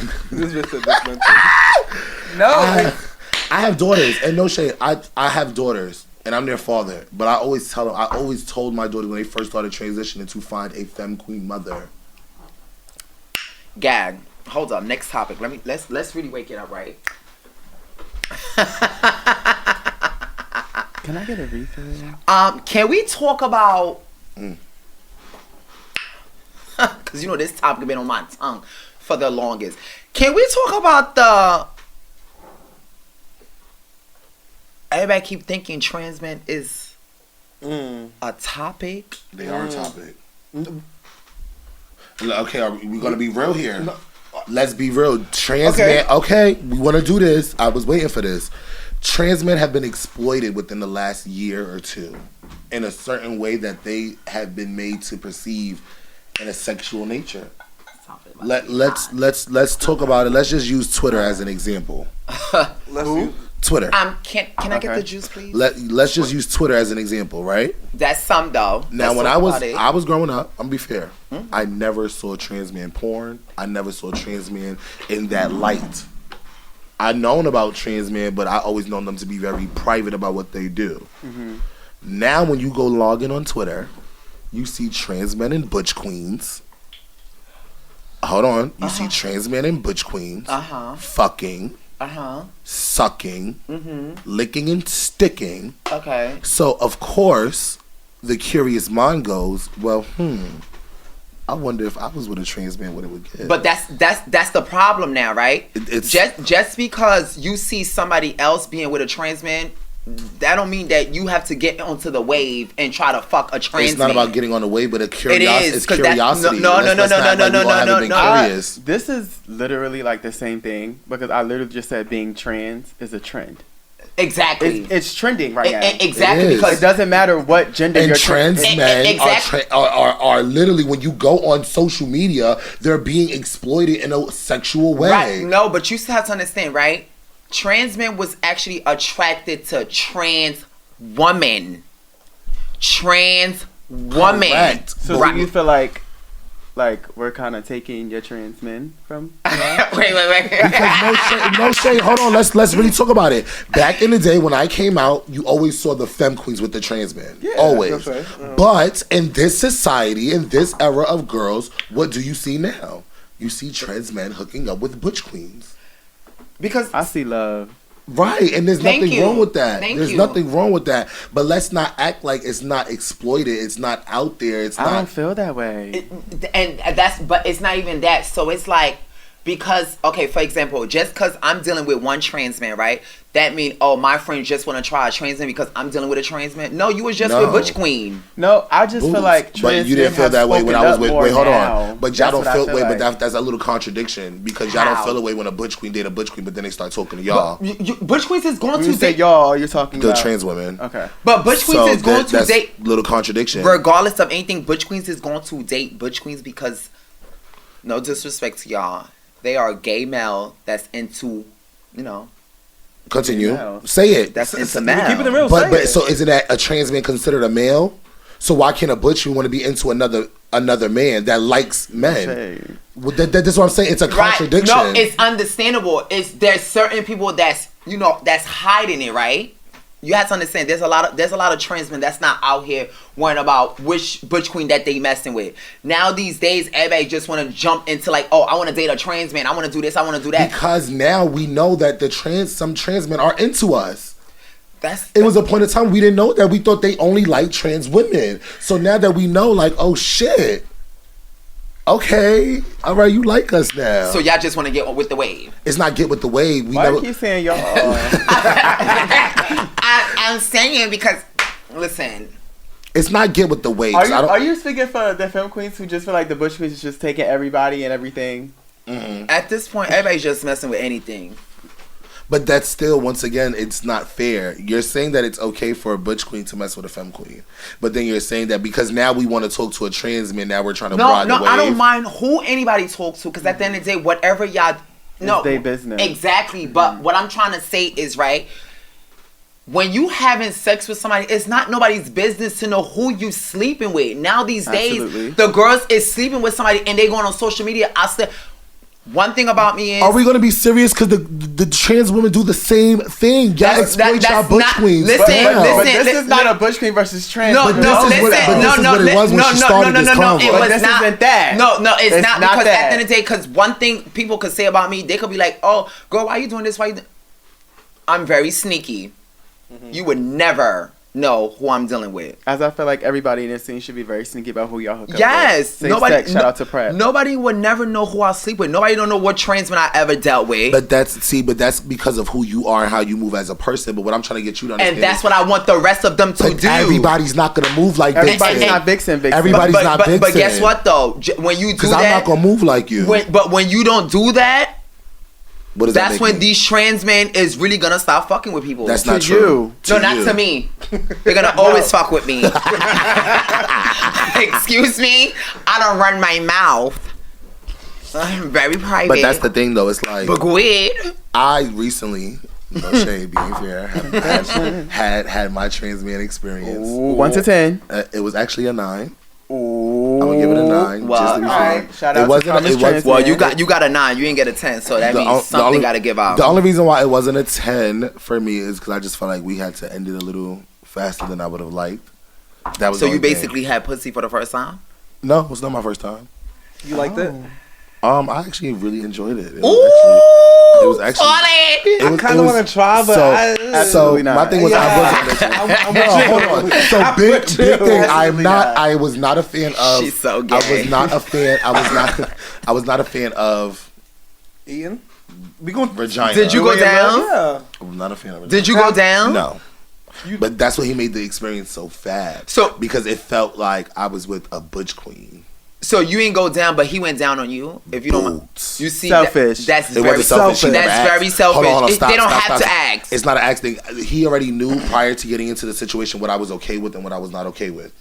I have daughters, and no shade. I have daughters, and I'm their father. But I always tell them. I always told my daughter when they first started transitioning to find a femme queen mother. Gag. Hold up. Next topic. Let's really wake it up, right? Can I get a refill? Can we talk about? Because this topic has been on my tongue for the longest. Can we talk about the? Everybody keep thinking trans men is a topic. They are a topic. Okay, are we gonna be real here? Let's be real. Trans men. Okay, we want to do this. I was waiting for this. Trans men have been exploited within the last year or two, in a certain way that they have been made to perceive in a sexual nature. Let's talk about it. Let's just use Twitter as an example. Twitter. Can I get the juice, please? Let's just use Twitter as an example, right? That's some though. Now, Let's when talk about I it. was growing up, I'm gonna be fair. I never saw trans man porn. I never saw trans men in that light. I known about trans men, but I always known them to be very private about what they do. Now, when you go log in on Twitter, you see trans men and butch queens. Hold on, you see trans men and butch queens fucking, sucking, licking and sticking. Okay. So of course, the curious mind goes, well, I wonder if I was with a trans man, what it would get. But that's the problem now, right? It's just because you see somebody else being with a trans man, that don't mean that you have to get onto the wave and try to fuck a trans man. It's not about getting on the way, but It is, it's 'cause that- curiosity. no. Curious. This is literally like the same thing because I literally just said being trans is a trend. Exactly. It's trending right now. Exactly, It is. because It doesn't matter what gender And you're trans E- men exactly. are literally, when you go on social media, they're being exploited in a sexual way. right. No, but you still have to understand, right? Trans men was actually attracted to trans woman. Trans woman. Correct. So Right. do you feel like like we're kind of taking your trans men from? Wait. Because no shade. Hold on. Let's really talk about it. Back in the day when I came out, you always saw the femme queens with the trans men. Yeah, always. that's right. But in this society, in this era of girls, what do you see now? You see trans men hooking up with butch queens. Because I see love. Right, and there's Thank nothing you. wrong with that. Thank There's you. nothing wrong with that. But let's not act like it's not exploited. It's not out there. It's I don't not. feel that way. and but it's not even that. So it's like, because, okay, for example, just because I'm dealing with one trans man, right? That mean, oh, my friend just want to try a trans man because I'm dealing with a trans man? No, you was just No. with Butch Queen. No, I just feel like but trans you didn't men feel have that way when I was spoken with. up more Wait, hold now. on. But y'all That's don't what I feel. feel Wait, but like. that's a little contradiction because y'all How? don't feel the way when a butch queen date a butch queen, but then they start talking to y'all, Butch Queens is going When to you say date. y'all, you're talking the about trans women. Okay. But Butch Queens So is going to that's date. little contradiction. Regardless of anything, Butch Queens is going to date Butch Queens because, no disrespect to y'all, they are a gay male that's into, you know, Continue. Yeah. Say it. that's into Keeping male. it real. But say but it. so isn't that a trans man considered a male? So why can't a butch want to be into another man that likes men? Shade. Well, that's what I'm saying. It's a contradiction. Right. No, it's understandable. There's certain people that's, you know, that's hiding it, right? You have to understand. There's a lot of trans men that's not out here worrying about which butch queen that they messing with. Now these days, everybody just want to jump into like, oh, I want to date a trans man. I want to do this. I want to do that. Because now we know that some trans men are into us. That's It was a point of time we didn't know that. We thought they only liked trans women. So now that we know, like, oh shit. Okay, all right, you like us now. so y'all just want to get with the wave. It's not get with the wave. We Why do never. you keep saying y'all? I'm saying because, listen, It's not get with the wave. Are you speaking for the film queens who just feel like the Butch Queens is just taking everybody and everything? at this point, everybody's just messing with anything. But that's still, once again, it's not fair. You're saying that it's okay for a butch queen to mess with a femme queen, but then you're saying that because now we want to talk to a trans man, now we're trying to broaden the wave. I don't mind who anybody talks to because at the end of the day, whatever y'all, no, their business. Exactly. But what I'm trying to say is, right, when you having sex with somebody, it's not nobody's business to know who you sleeping with. Now these Absolutely. days, the girls is sleeping with somebody and they going on social media. I said, one thing about me is, Are we going to be serious? Because the trans women do the same thing. Y'all That's- exploit y'all that's butch not- queens. listen, Damn. But listen, this is not a Butch Queen versus trans. No, but no, this is listen, what- but this is what it was when she started this convo. It But was this not. isn't that. No, it's It's not not because that. at the end of the day, because one thing people could say about me, they could be like, "Oh, girl, why you doing this? Why you?" I'm very sneaky. You would never know who I'm dealing with. As I feel like everybody in this scene should be very sneaky about who y'all hook up Yes, with. Safe sex, shout out to Pratt. Nobody would never know who I sleep with. Nobody don't know what trans man I ever dealt with. But that's because of who you are and how you move as a person. But what I'm trying to get you to understand and that's is, what I want the rest of them to but do. everybody's not going to move like Everybody's Vixen. not Vixen. Everybody- Everybody's not but Vixen. guess what though? When you do Because that, I'm not going to move like you. but when you don't do that, What does that that's make when me? these trans men is really gonna stop fucking with people. That's To not you. true. no, not you. to me. They're gonna always fuck with me. Excuse me. I don't run my mouth. I'm very private. But that's the thing, though. It's like But go ahead. I recently, no shade, being fair, had my trans man experience. Ooh, 1 to 10. It was actually a 9. Ooh. I'm gonna give it a 9. Well, just to be fair. alright. Shout It out to wasn't- Thomas it was- Trans Well, Man. you got a 9. You ain't get a 10, so that The means on- the something only- got to give out. The only reason why it wasn't a 10 for me is because I just felt like we had to end it a little faster than I would have liked. That was So the you only thing. basically had pussy for the first time. No, it was not my first time. You liked it? I actually really enjoyed it. It Ooh, was actually- solid. I kind of want to try, but so, Absolutely not. my thing was I wasn't. I'm No, hold on. So big thing. I'm Absolutely not. not. I was not a fan of. She's so I gay. was not a fan. I was not. I was not a fan of Ian, we going vagina. Did you go down? Yeah. I was not a fan of vagina. Did you go down? No. But that's what he made the experience so fast. So- because it felt like I was with a butch queen. So you ain't go down, but he went down on you. If you don't mind, Boots. you see, Selfish. That's It very wasn't selfish. He never That's asked. very selfish. Hold on, stop, they don't stop, have stop. to ask. It's not an ask thing. He already knew prior to getting into the situation what I was okay with and what I was not okay with.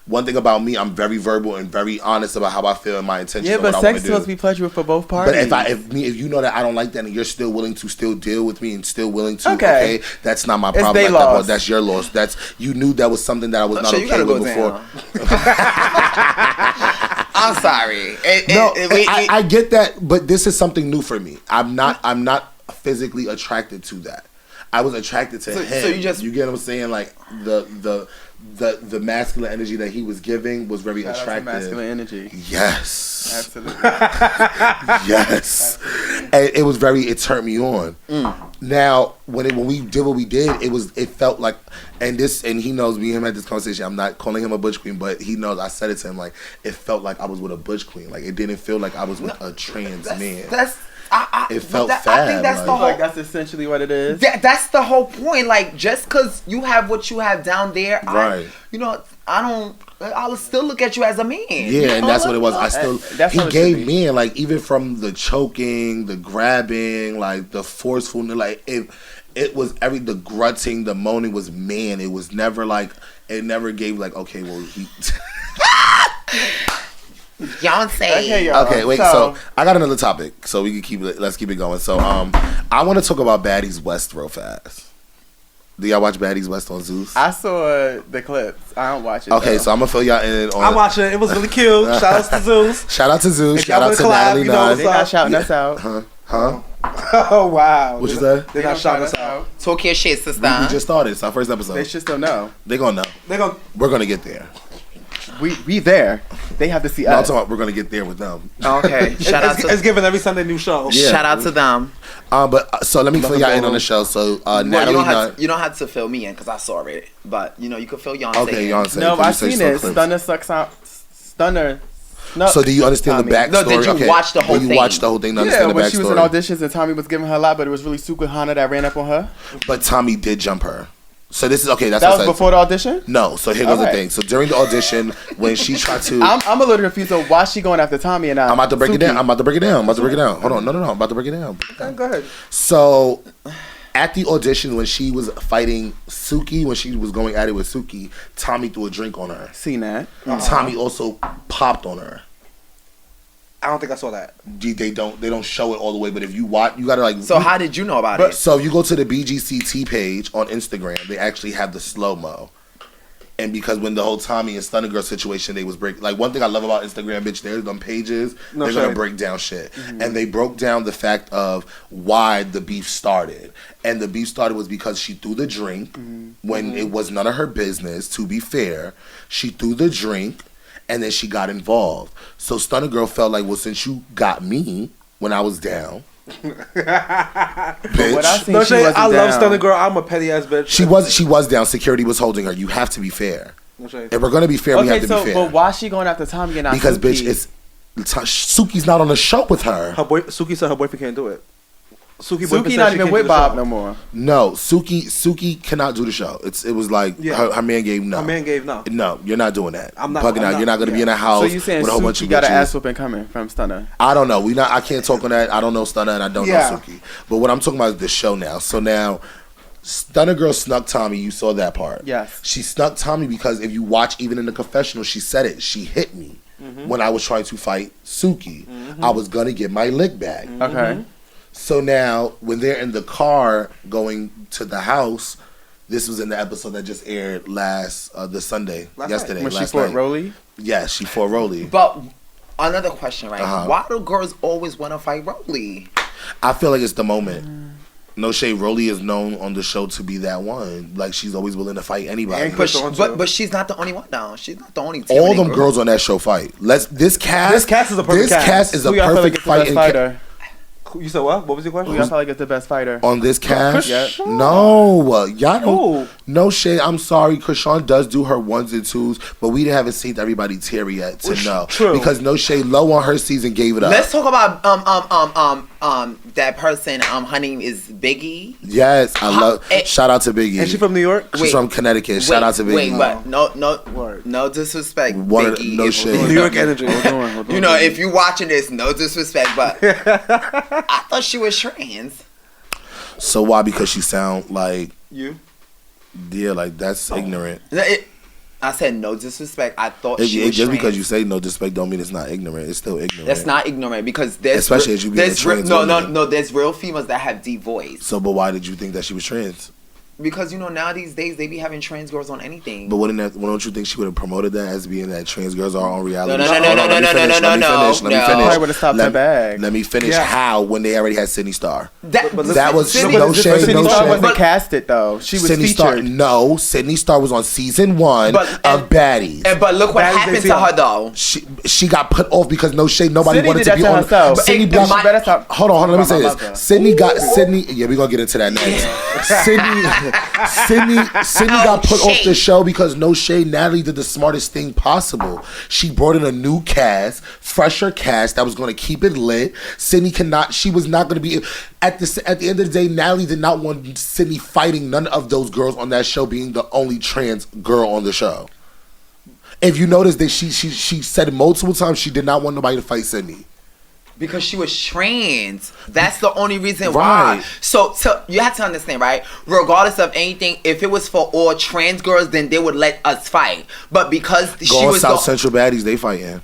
One thing about me, I'm very verbal and very honest about how I feel and my intentions. Yeah, and but what I sex want is to supposed to do. be pleasurable for both parties. But if you know that I don't like that and you're still willing to still deal with me and still willing to, Okay. that's not my It's problem. they At that point, loss. that's your loss. That's you knew that was something that I was not So you okay gotta with go before. down. I'm sorry. I get that, but this is something new for me. I'm not physically attracted to that. I was attracted to him. So you get what I'm saying? Like the masculine energy that he was giving was very attractive. Masculine energy. Yes. Absolutely. Yes. And it turned me on. Now, when we did what we did, it felt like, and he knows, me and him had this conversation, I'm not calling him a butch queen, but he knows, I said it to him, like, it felt like I was with a butch queen. Like, it didn't feel like I was with a trans man. It felt fab. I think that's that's essentially what it is. That's the whole point. Like, just because you have what you have down there, right? I'll still look at you as a man. Yeah, and that's what it was. He gave me, like, even from the choking, the grabbing, like the forcefulness, like it was the grunting, the moaning was man. It was never like, it never gave like, okay, well he. Beyonce. Okay, wait. So I got another topic, so we can let's keep it going. So I want to talk about Baddies West real fast. Do y'all watch Baddies West on Zeus? I saw the clips. I don't watch it. Okay, though. so I'm gonna fill y'all in on. I'm watching it. It was really cute. Shout out to Zeus. Shout out to Zeus. If Shout out to Natalie Nunn. They not shouting us out. Huh? Oh wow. What you say? They're not shouting us out. Talk your shit, sister. We just started. It's our first episode. They should still know. They gonna know. We're gonna get there. We there. They have to see No, I'm us. talking about we're gonna get there with them. Okay. Shout out to It's given every Sunday new show. Yeah. Shout out to them. But so let me fill y'all in on the show. So Natalie Nunn. You don't have to fill me in because I saw it, but you could fill Beyonce. Okay, Beyonce. No, I've seen it. Stunner sucks out. Stunner. No, So do you understand the backstory? No, did you watch the whole You thing? watched the whole thing to Yeah, understand the when she was in backstory. auditions and Tommy was giving her a lot, but it was really Sukahana that ran up on her. But Tommy did jump her. So this is okay. That's That what was I said. before the audition? No. So here goes the Alright. thing. So during the audition, when she tried to, I'm a little confused on why she going after Tommy and I'm about to break it Suki. down. I'm about to break it down. Hold on. No. I'm about to break it down. Go ahead. So at the audition, when she was fighting Suki, when she was going at it with Suki, Tommy threw a drink on her. Seen that. Tommy also popped on her. I don't think I saw that. They don't show it all the way, but if you watch, you gotta like. So how did you know about it? So you go to the BGCT page on Instagram, they actually have the slow mo. And because when the whole Tommy and Stunner Girl situation, they was break. Like, one thing I love about Instagram, bitch, there's them pages. They're gonna break down shit, and they broke down the fact of why the beef started. And the beef started was because she threw the drink when it was none of her business. To be fair, she threw the drink, and then she got involved. So Stunner Girl felt like, well, since you got me when I was down. Bitch. What I seen, No she shade. wasn't I love down. Stunner Girl. I'm a petty ass bitch. She was down. Security was holding her. You have to be fair. No shade. If we're gonna be fair, we have to be fair. but why she going after Tommy and not Because Suki? bitch, Suki's not on the show with her. Suki said her boyfriend can't do it. Suki not even with Bob no more. No, Suki cannot do the show. It was like her man gave no. Her man gave no. No, you're not doing that. I'm not. Bugging out. You're not gonna be in a house So you saying with a whole bunch Suki of got an bitches. ass whooping coming from Stunner? I don't know. I can't talk on that. I don't know Stunner and I don't know Suki. But what I'm talking about is the show now. So now, Stunner Girl snuck Tommy. You saw that part. Yes. She snuck Tommy because if you watch, even in the confessional, she said it. She hit me when I was trying to fight Suki. I was gonna get my lick back. Okay. So now, when they're in the car going to the house, this was in the episode that just aired yesterday. When she last fought night. Rolly? Yeah, she fought Rolly. But another question, right? Uh-huh. Why do girls always want to fight Rolly? I feel like it's the moment. No shade, Rolly is known on the show to be that one. Like, she's always willing to fight anybody. But she's not the only one now. She's not the only. All them girls on that show fight. This cast is a perfect cast. This cast is a Who y'all feel like perfect is the best fighting. fighter? You said what? What was your question? Who y'all feel like is the best fighter? On this cast? Yeah. No. Y'all don't. Who? No shade. I'm sorry. Krishan does do her ones and twos, but we haven't seen everybody tear yet to know. True. Because No Shade Low on her season gave it up. Let's talk about that person. Her name is Biggie. Yes, I love. Shout out to Biggie. Is she from New York? She's from Connecticut. Shout out to Biggie. Wait, but no disrespect. Biggie. No shade. New York energy. Hold on. You know, if you watching this, no disrespect, but I thought she was trans. So why? Because she sound like You? yeah, like that's ignorant. I said no disrespect. I thought she was Just trans. because you say no disrespect don't mean it's not ignorant. It's still ignorant. That's not ignorant because there's Especially as you being a trans woman. no. There's real females that have deep voice. So, but why did you think that she was trans? Because now these days they be having trans girls on anything. But don't you think she would have promoted that as being that trans girls are on reality? No. Let me finish. Probably would have stopped her bag. Let me finish. Yeah. How when they already had Sydney Star? That was Sydney- no shade, Sydney no Star shade. wasn't casted though. She was Sydney Star. featured. No, Sydney Star was on season 1 of Baddies. But look what Baddies happened they to see her though. She got put off because no shade. Nobody Sydney wanted did to be that to on. herself. Sydney But Black. my- better stop. Hold on. Let me say My this. mother. Sydney. Yeah, we're gonna get into that next. Sydney got put off the show because no shade. Natalie did the smartest thing possible. She brought in a new cast, fresher cast that was going to keep it lit. She was not going to be at the end of the day. Natalie did not want Sydney fighting none of those girls on that show, being the only trans girl on the show. If you notice that she said multiple times she did not want nobody to fight Sydney. Because she was trans. That's the only reason why. Right. So you have to understand, right? Regardless of anything, if it was for all trans girls, then they would let us fight. But because she Go on was South Central Baddies, they fighting.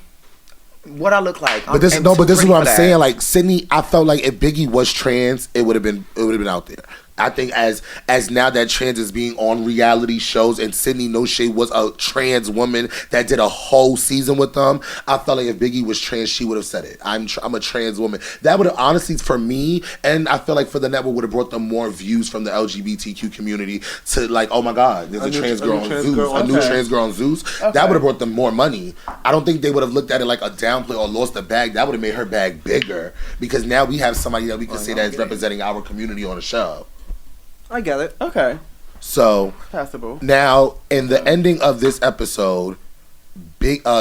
what I look like. But this is what I'm saying. Like Sydney, I felt like if Biggie was trans, it would have been out there. I think as now that trans is being on reality shows and Sydney No Shade was a trans woman that did a whole season with them, I felt like if Biggie was trans, she would have said it. I'm a trans woman. That would have honestly, for me, and I feel like for the network, would have brought them more views from the LGBTQ community to like, oh my God, there's a trans girl on Zeus, a new trans girl on Zeus. Okay. That would have brought them more money. I don't think they would have looked at it like a downplay or lost the bag. That would have made her bag bigger because now we have somebody that we can say that is representing our community on the show. I get it. Okay. So passable. Now, in the ending of this episode,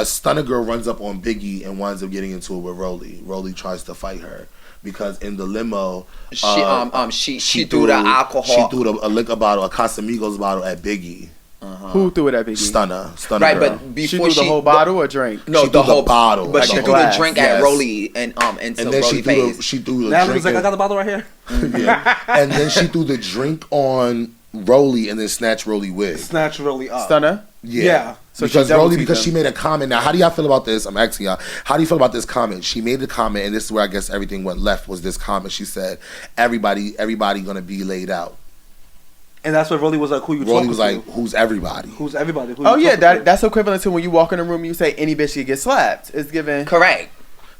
Stunner Girl runs up on Biggie and winds up getting into it with Rolly. Rolly tries to fight her because in the limo, she threw the alcohol. She threw a liquor bottle, a Casamigos bottle at Biggie. Who threw it at Biggie? Stunner right, girl. but before she threw the whole bottle or drink? No, she the threw whole bottle. But like she the threw glass. the drink Yes. at Rolly and then Rolly face. she threw the Natalie drink. was like, I got the bottle right here. Yeah. And then she threw the drink on Rolly and then snatched Rolly wig. Snatch Rolly up. Stunner? Yeah. So because she made a comment. Now, how do y'all feel about this? I'm asking y'all. How do you feel about this comment? She made the comment, and this is where I guess everything went left. Was this comment? She said, "Everybody gonna be laid out." And that's what Rolly was like. Who you Rolly talking was to? like, "Who's everybody?" Who's everybody? Who Oh you yeah, talking to? that's equivalent to when you walk in a room and you say any bitch can get slapped. It's given Correct.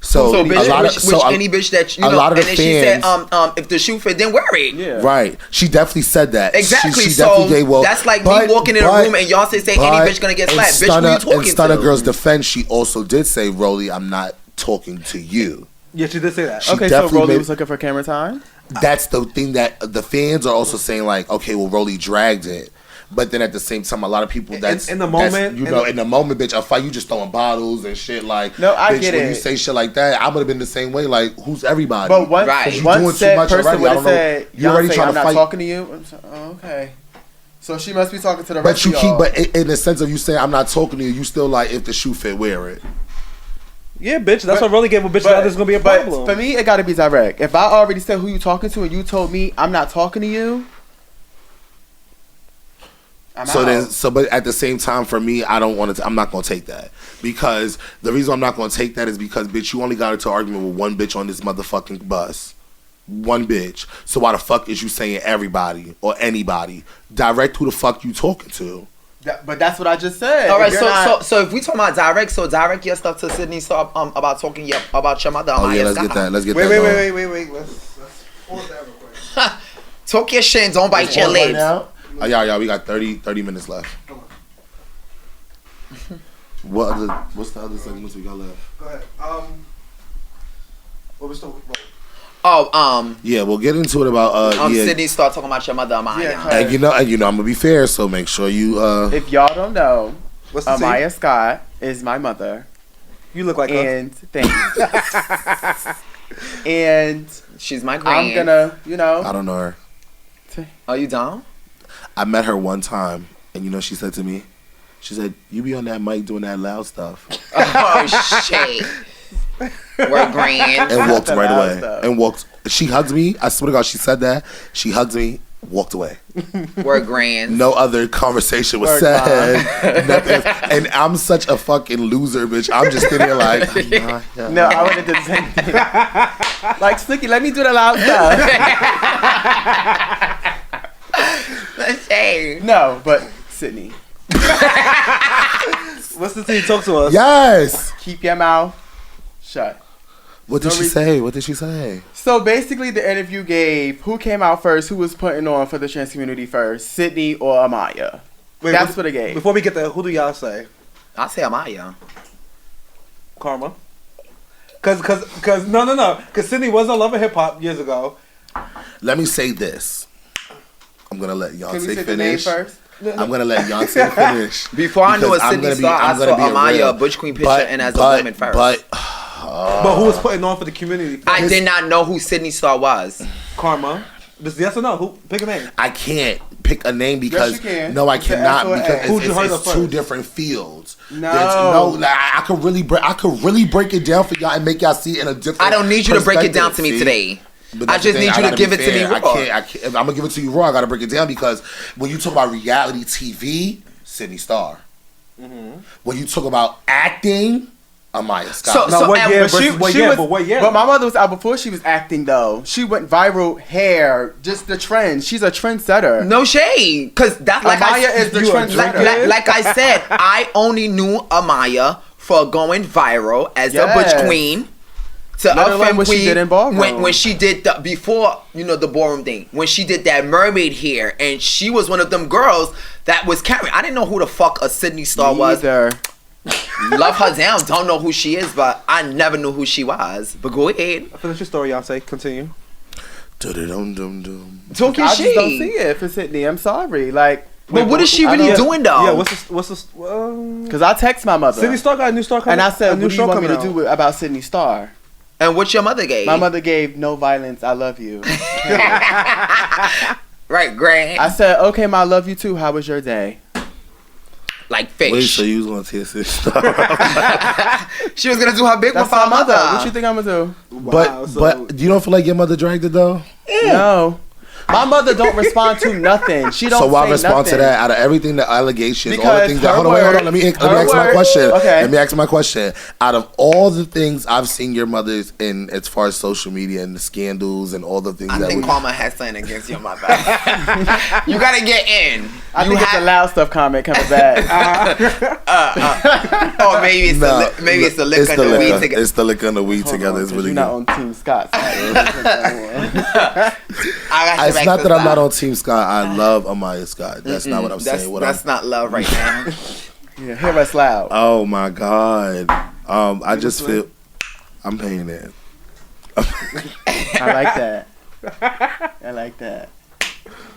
So any a lot of any bitch that a lot of the and then she said, fans- if the shoe fit, then wear it. Yeah. Right. She definitely said that. Exactly. She So definitely gave, well, that's like me walking in a room and y'all say any bitch gonna get slapped. Bitch, who you talking in Stunner to? Girl's defense, she also did say, "Rolly, I'm not talking to you." Yeah, she did say that. She okay, so definitely Rolly made- was looking for camera time? That's the thing that the fans are also saying, like, okay, well, Rolly dragged it. But then at the same time, a lot of people in the moment, in the moment, bitch, a fight, you just throwing bottles and shit. Like, no, I bitch, get when it. you say shit like that, I would have been the same way. Like, who's everybody? But one, Right. You one doing too said much person already. would I have don't know. said, You already Beyonce, trying I'm to not fight. talking to you. Okay. So she must be talking to the But rest you of keep, y'all. but in the sense of you saying I'm not talking to you, you still like if the shoe fit, wear it. Yeah, bitch. That's what Rolly gave a bitch. Now there's gonna be a problem. But for me, it got to be direct. If I already said who you talking to and you told me I'm not talking to you, I'm out. But at the same time, for me, I don't want to. I'm not gonna take that because the reason I'm not gonna take that is because, bitch, you only got into an argument with one bitch on this motherfucking bus. One bitch. So why the fuck is you saying everybody or anybody? Direct who the fuck you talking to. But that's what I just said. All right, If you're not- so if we talk about direct your stuff to Sydney Star about talking about your mother. Oh yeah, let's Scott. get that. Let's get wait, that. wait. Let's pause that real quick. Talk your shit and don't bite your Right lips. now? Oh, yeah, we got 30 minutes left. What's the other segments we got left? Go ahead. What was the Yeah, we'll get into it about Sydney Star talking about your mother Amaya. Yeah. And you know, I'm gonna be fair, so make sure you if y'all don't know, What's the Amaya Scott is my mother. You look like her. And thanks. And She's my grand. I'm gonna, I don't know her. Are you down? I met her one time, and you know she said to me, she said, "You be on that mic doing that loud stuff," Oh shit. We're grand. and walked the right loud away. stuff. And walked. She hugged me. I swear to God, she said that. She hugged me, walked away. We're grand. No other conversation was Word, said. Nothing. And I'm such a fucking loser, bitch. I'm just sitting here like, no, I would have done the same thing. Like Snooki, let me do the loud stuff. shade. No, but Sydney. What's the tea? Talk to us. Yes. Keep your mouth shut. What did she say? What did she say? So basically, the interview gave who came out first, who was putting on for the trans community first, Sydney or Amaya. Wait, That's what it gave. Before we get there, who do y'all say? I say Amaya. Karma. Cause no. Cause Sydney was on Love and Hip Hop years ago. Let me say this. I'm gonna let Can we Yonsei say the name finish. first? I'm gonna let Yonsei finish. Before I knew a because I'm Sydney gonna be- Star, I I'm gonna saw be Amaya, real. a Butch Queen picture, and as a woman first. But who was putting on for the community? I did not know who Sydney Star was. Karma. Just yes or no? Who? Pick a name. I can't pick a name because Yes, you can. no, I It's an cannot SOS. because Who'd you heard it's of two first? different fields. No. Like, I could really break it down for y'all and make y'all see it in a different. I don't need you to break it down perspective, to me see? today. But I that's the just thing, need you to gotta give be it to me fair. raw. I can't. If I'm gonna give it to you raw, I gotta break it down because when you talk about reality TV, Sydney Star. When you talk about acting, Amaya Scott. Now, what year? But she versus what was, year? But what year? But my mother was out before she was acting though. She went viral hair, just the trend. She's a trendsetter. No shade, because that's like Amaya is the trendsetter. like I said, I only knew Amaya for going viral as a Yes. Butch Queen. To Let a alone femme what she queen did in ballroom. when she did before the ballroom thing, when she did that mermaid hair, and she was one of them girls that was carrying. I didn't know who the fuck a Sydney Star was. Either. Love her down, don't know who she is, but I never knew who she was. But go ahead, Finish your story, y'all say. Continue. Dum-dum-dum-dum. talk your I just don't see shit. it for Sydney. I'm sorry. Like, But what is she I really don't- doing though? Yeah. What's this? Because I text my mother. Sydney Star got a new star coming. and I said, a new what do you show want me coming to out. do about Sydney Star? And what your mother gave? My mother gave no violence. I love you. Right, Grant. I said, okay, ma, I love you too. How was your day? Like fish. Wait, so you was gonna tear Sydney Star? She was gonna do her big one That's for my her mother. mother. What you think I'm gonna do? Wow, but you don't feel like your mother dragged it though? No. My mother don't respond to nothing. She don't So why say respond nothing. to that? Out of everything, the allegations, all the Because things that. her Hold on. word- Let me ask her my word- question. okay. Let me ask my question. Out of all the things I've seen your mother's in, as far as social media and the scandals and all the things I that think we. Karma has something against your mother. You gotta get in. I think it's a loud stuff comment coming back. Or maybe it's Nah, maybe it's the liquor it's and the weed liquor. together. It's the liquor and the weed Hold together. on, It's 'cause really you're good. not on Team Scott. It's not that I'm not on Team Scott. I love Amaya Scott. That's not what I'm saying. That's not love right now. Yeah, hear us loud. Oh my God. I just feel I'm paying it. I like that. I like that.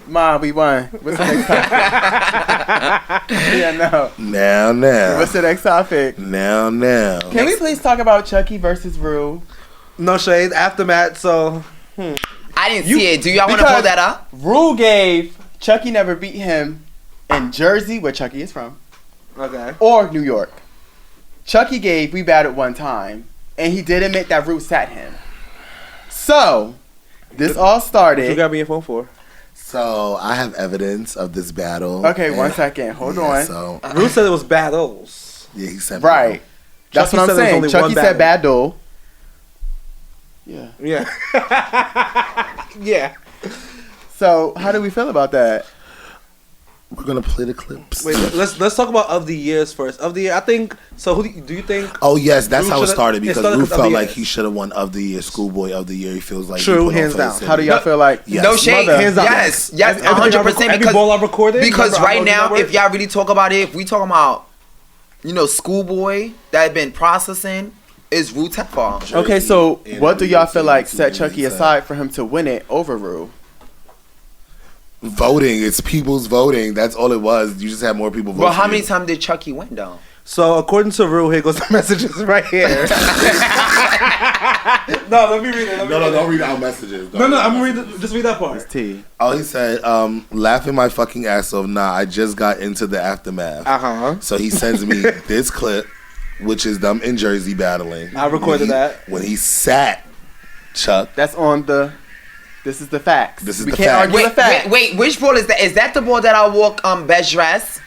Ma, we won. What's the next topic? Yeah, no. Now. What's the next topic? Now. Can we please talk about Chucky versus Rue? No shade. Aftermath. So I didn't see it. Do y'all want to because- pull that up? Rue gave Chucky never beat him in Jersey, where Chucky is from, okay. or New York. Chucky gave we battled one time, and he did admit that Rue sat him. So, this all What you started. got me your phone for? So I have evidence of this battle. Okay, and- 1 second. Hold yeah, on. So Ruth said it was battles. yeah, he sent me Right. That's Chucky what I'm said there was saying. only Chucky one said battle. battle. Yeah. Yeah. Yeah. So, how do we feel about that? We're gonna play the clips. Wait, let's talk about of the years first. Of the year, I think. So, who do you think? Oh yes, that's Rue how it shoulda- started it because started Rue with of felt the like years. he should have won of the year, Schoolboy of the year. He feels like True, he put on hands for the down. city. How do y'all feel like? Yes. No shade. Mother. Hands down. Yes, Everything 100%. every ball I recorded. Because remember, right I now, wrote if y'all really talk about it, if we talking about, Schoolboy that had been processing, is Rue Teflon. Okay, so And what do y'all feel like Rue set to Chucky be aside for him to win it over Rue? Voting, it's people's voting. That's all it was. You just had more people voting. Well, how many times did Chucky win though? So, according to Rue, here goes the messages right here. No, let me read it. No, don't read out messages. No, I'm gonna read it. Just read that part. T. Oh, he said, laughing my fucking ass off. Nah, I just got into the aftermath. Uh-huh. So he sends me this clip, which is them in Jersey battling. I recorded that. When he sat Chuck. That's on the. This is the facts. This is we the can't facts. argue the facts. Wait, which ball is that? Is that the ball that I walk best dress?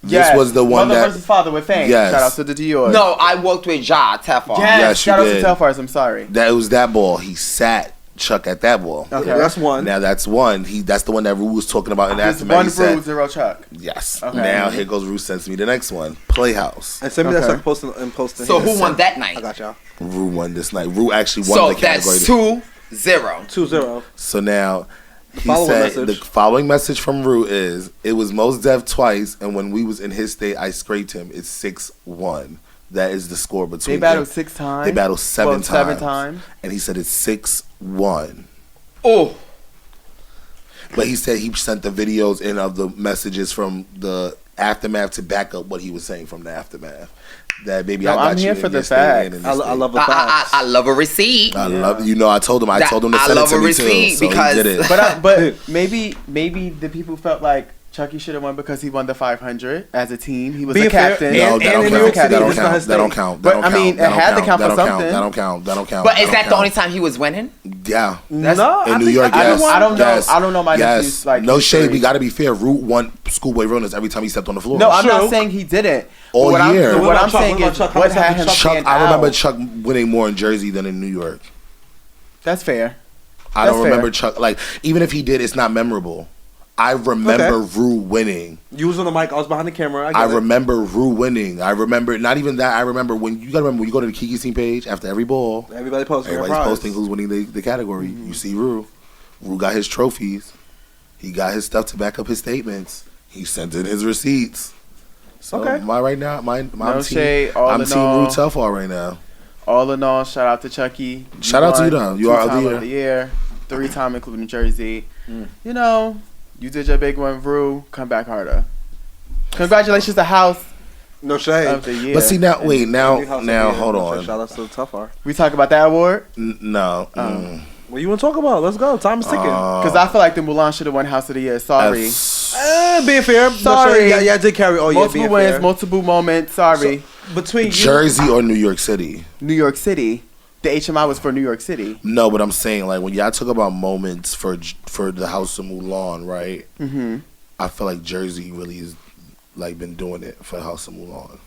This was the one Mother that. versus Father with Fame. Yes. Shout out to the Dior. No, I walked with Ja Teflon. Yes, Yes, you shout out did. to Telfars. I'm sorry. That was that ball. He sat Chuck at that ball. Okay. That's one. Now that's one. That's the one that Rue was talking about in the There's aftermath. one He said, Rue, zero Chuck. yes. Okay. Now here goes Rue sends me the next one. Playhouse. And send me that Okay. stuff posting. So who won that night? I got y'all. Rue won this night. Rue actually won So the category. that's 2-0. 2-0. So now he following said message. the following message from Rue is, it was Mos Def twice, and when we was in his state, I scraped him. It's 6-1. That is the score between They battled them. 6 times. They battled seven Seven times. times. And he said it's 6-1. Oh, But he said he sent the videos in of the messages from the aftermath to back up what he was saying from the aftermath. That baby, No, I got I'm you here in for the this thing facts. and in I this thing. love the facts. I love a receipt. I love you know I told him to I send love it a to me receipt too. So because- he did it. But maybe the people felt like Chucky should have won because he won the 500 as a team. He was Being a fair, captain. No, And that don't in New count. York City, That don't it's not count. his That don't state. count. But, That don't I mean, count. That it had don't to count for That don't something. That don't count. That don't count. But is That that don't the only count. time he was winning? Yeah. That's- No, In I New think- York, I yes. don't know. Yes. I don't know my Yes. nephew's, like, no shade. history. We got to be fair. Root won Schoolboy Realness every time he stepped on the floor. No, I'm True. not saying he didn't. All What I'm- year. What What I'm about Chuck? saying What about is Chuck? How what many had times him did Chuck. stand I remember out. Chuck winning more in Jersey than in New York. That's fair. I That's don't remember fair. Chuck. Like even if he did, it's not memorable. I remember Rue winning. You was on the mic. I was behind the camera. I I get it. remember Rue winning. I remember not even that. I remember when you gotta remember when you go to the Kiki Scene page after every ball, Everybody posting. their everybody's prize. posting who's winning the category. You see Rue. Rue got his trophies. He got his stuff to back up his statements. He sent in his receipts. So Okay. my right now, my No team, shade, all I'm in team all. Rue Telfar right now. All in all, shout out to Chucky. Shout out to you, won though. You are of the 2-time year. of the year, 3-time including Jersey. Mm. You know, you did your big one, Rue. Come back harder. Congratulations to House No shade. of the Year. But see now, wait now, New House of now the Year. hold No shade. on. Shout out to Tough R. We talk about that award No. What you want to talk about? Let's go. Time is ticking. because I feel like the Mulan should have won House of the Year. Sorry, Being fair. No Sorry. shade. Yeah, I did carry. Oh yeah, multiple being wins, fair. multiple moments. Sorry, Between you, Jersey or New York City? New York City. The HMI was for New York City. No, but I'm saying like when y'all talk about moments for the House of Mulan, right? Mm-hmm. I feel like Jersey really is like been doing it for House of Mulan.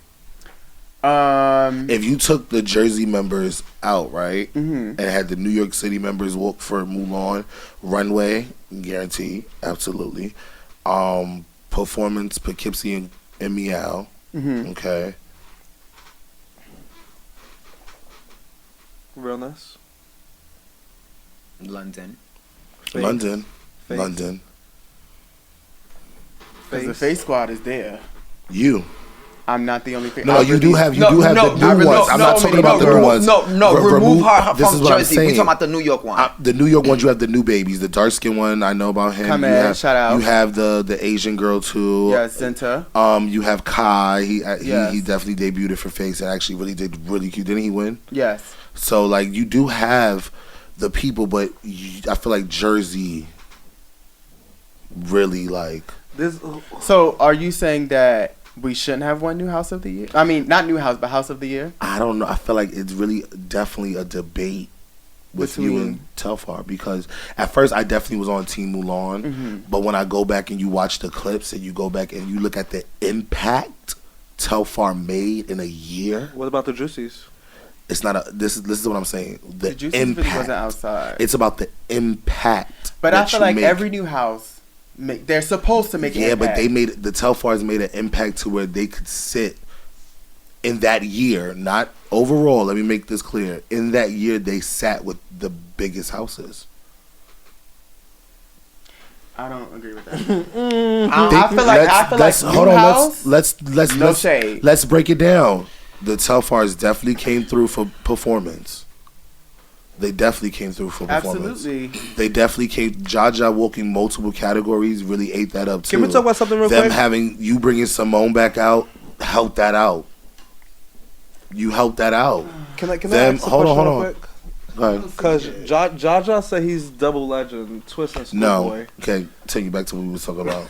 If you took the Jersey members out, right, Mhm. and had the New York City members walk for Mulan runway, guarantee, absolutely. Performance, Poughkeepsie and Meow, Mhm. okay. realness. London. Faith. London, Faith. London, Because the Face Squad is there. you. I'm not the only face. No, you do have the new ones. I'm not talking about the new ones. No, remove her this from is what I'm Jersey. We saying. talking about the New York one. The New York ones, you have the new babies, the dark skin one. I know about him. Come you in, have, shout out. You have the Asian girl too. Yes, Zenta. You have Kai. Yes. He definitely debuted it for Face and actually really did really cute. Didn't he win? Yes. So like you do have the people, but I feel like Jersey really like. This. So, are you saying that we shouldn't have one new House of the Year? I mean, not new house, but House of the Year. I don't know. I feel like it's really definitely a debate with you and Telfar because at first I definitely was on Team Mulan, Mhm. but when I go back and you watch the clips and you go back and you look at the impact Telfar made in a year, What about the Juicies? it's not a. This is what I'm saying. The The Juices really impact. wasn't outside. It's about the impact. But I that feel you like make. every new house, they're supposed to make an Yeah, but impact. they made the Telfars made an impact to where they could sit in that year, not overall. Let me make this clear. In that year, they sat with the biggest houses. I don't agree with that. They- I feel like let's- New hold on. House. Let's No shade. Let's break it down. The Telfars definitely came through for performance. They definitely came through for performance. Absolutely. They definitely came. Jaja walking multiple categories really ate that up too. Can we talk about something real Them quick? having you bringing Simone back out helped that out. You helped that out. Can I Them- ask a hold on, question hold real on. quick? Go ahead. Because Jaja said he's double legend, Twist and No. Schoolboy. Okay, take you back to what we was talking about.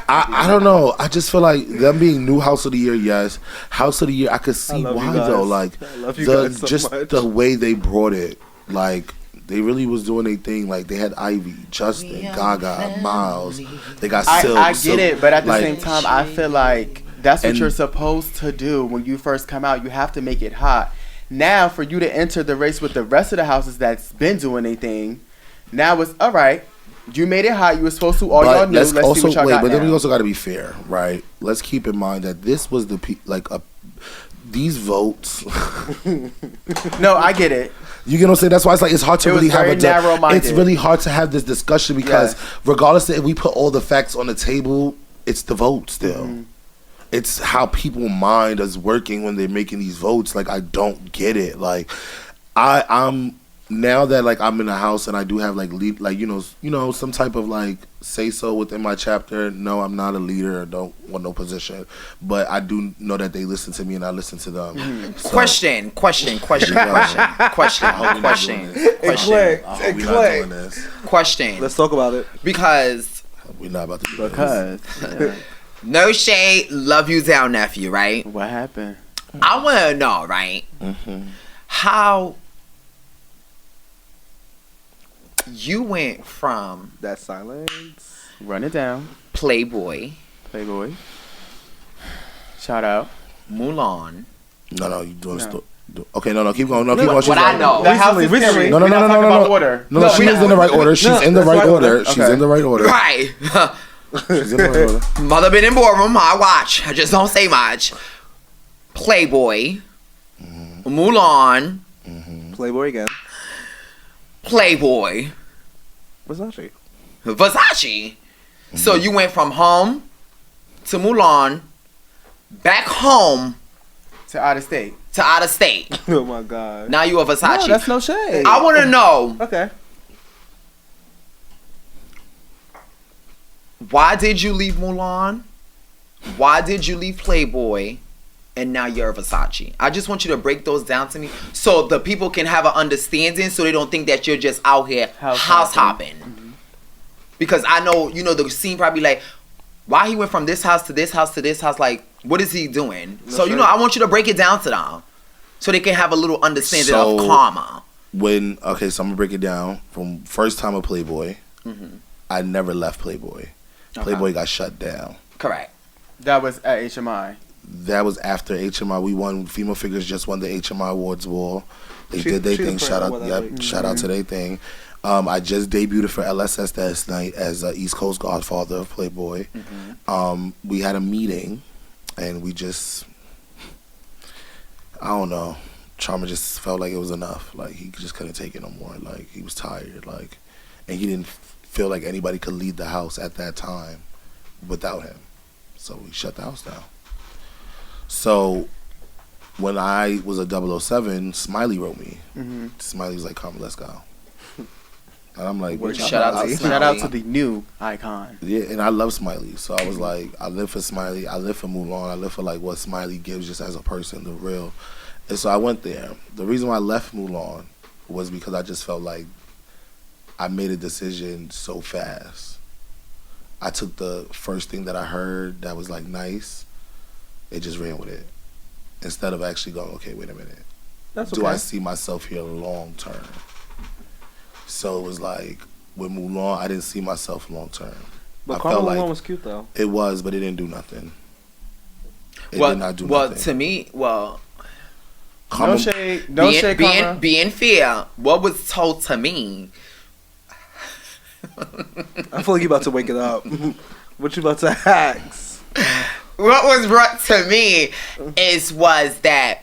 I don't know. I just feel like them being new House of the Year, yes. House of the Year, I could see love you why guys. though. Like I love you guys so just much. the way they brought it, like they really was doing their thing. Like they had Ivy, Justin, Gaga, Miles. They got Silk. I get it, but at the like, same time, I feel like that's what And- you're supposed to do when you first come out. You have to make it hot. Now, for you to enter the race with the rest of the houses that's been doing their thing, now it's all right. You made it high. You were supposed to. All y'all knew. Let's see what y'all got but then now. we also got to be fair, right? Let's keep in mind that this was these votes. No, I get it. You get what I'm saying? That's why it's hard to really have narrow-minded. It's really hard to have this discussion because regardless of if we put all the facts on the table, it's the vote still. Mm-hmm. It's how people mind is working when they're making these votes. Like, I don't get it. Like, I'm now that like I'm in a house and I do have like lead, like you know some type of like say so within my chapter. No, I'm not a leader or don't want no position, but I do know that they listen to me and I listen to them. Mm-hmm. So, question. Question. Let's talk about it. Because we're not about to do this. No shade, love you down, nephew, right? What happened? I want to know, right? Mm-hmm. How you went from that silence. Run it down. Playboy. Shout out. Mulan. No, you doing stuff. Okay, no, keep going. No, keep going. What I know. The house is recently. No. Order. No, she is in the right order. She's in the right order. She's in the right order. Right. She's in the right order. Mother been in boardroom. I watch. I just don't say much. Playboy. Mm-hmm. Mulan. Mm-hmm. Playboy again. Playboy. Versace. Mm-hmm. So you went from home to Mulan, back home to out of state. Oh my God. Now you a Versace. No, that's no shade. I want to know. Okay. Why did you leave Mulan? Why did you leave Playboy? And now you're a Versace. I just want you to break those down to me so the people can have an understanding so they don't think that you're just out here house hopping. Mm-hmm. Because I know, the scene probably like, why he went from this house to this house to this house, like, what is he doing? That's so, right. I want you to break it down to them so they can have a little understanding of karma. So I'm going to break it down from first time of Playboy. Mm-hmm. I never left Playboy. Playboy got shut down. Correct. That was at HMI. That was after HMI. We won. Female Figures just won the HMI Awards ball. They did their thing. Shout out to their thing. I just debuted for LSS last night as East Coast Godfather of Playboy. Mm-hmm. We had a meeting, and we just, I don't know. Charmer just felt like it was enough. Like, he just couldn't take it no more. Like, he was tired. Like, and he didn't feel like anybody could lead the house at that time without him. So we shut the house down. So when I was a 007, Smiley wrote me. Mm-hmm. Smiley was like, "Come, let's go." And I'm like, shout out to the new icon. Yeah, and I love Smiley. So I was like, I live for Smiley. I live for Mulan. I live for like what Smiley gives just as a person, the real. And so I went there. The reason why I left Mulan was because I just felt like I made a decision so fast. I took the first thing that I heard that was like nice. It just ran with it. Instead of actually going, okay, wait a minute. Do I see myself here long term? So it was like, with Mulan, I didn't see myself long term. But Karma Mulan was cute though. It was, but it didn't do nothing. It did not do nothing. Well, to me, Karma, no shade, being fair, what was told to me. I feel like you about to wake it up. What you about to ask? What was brought to me was that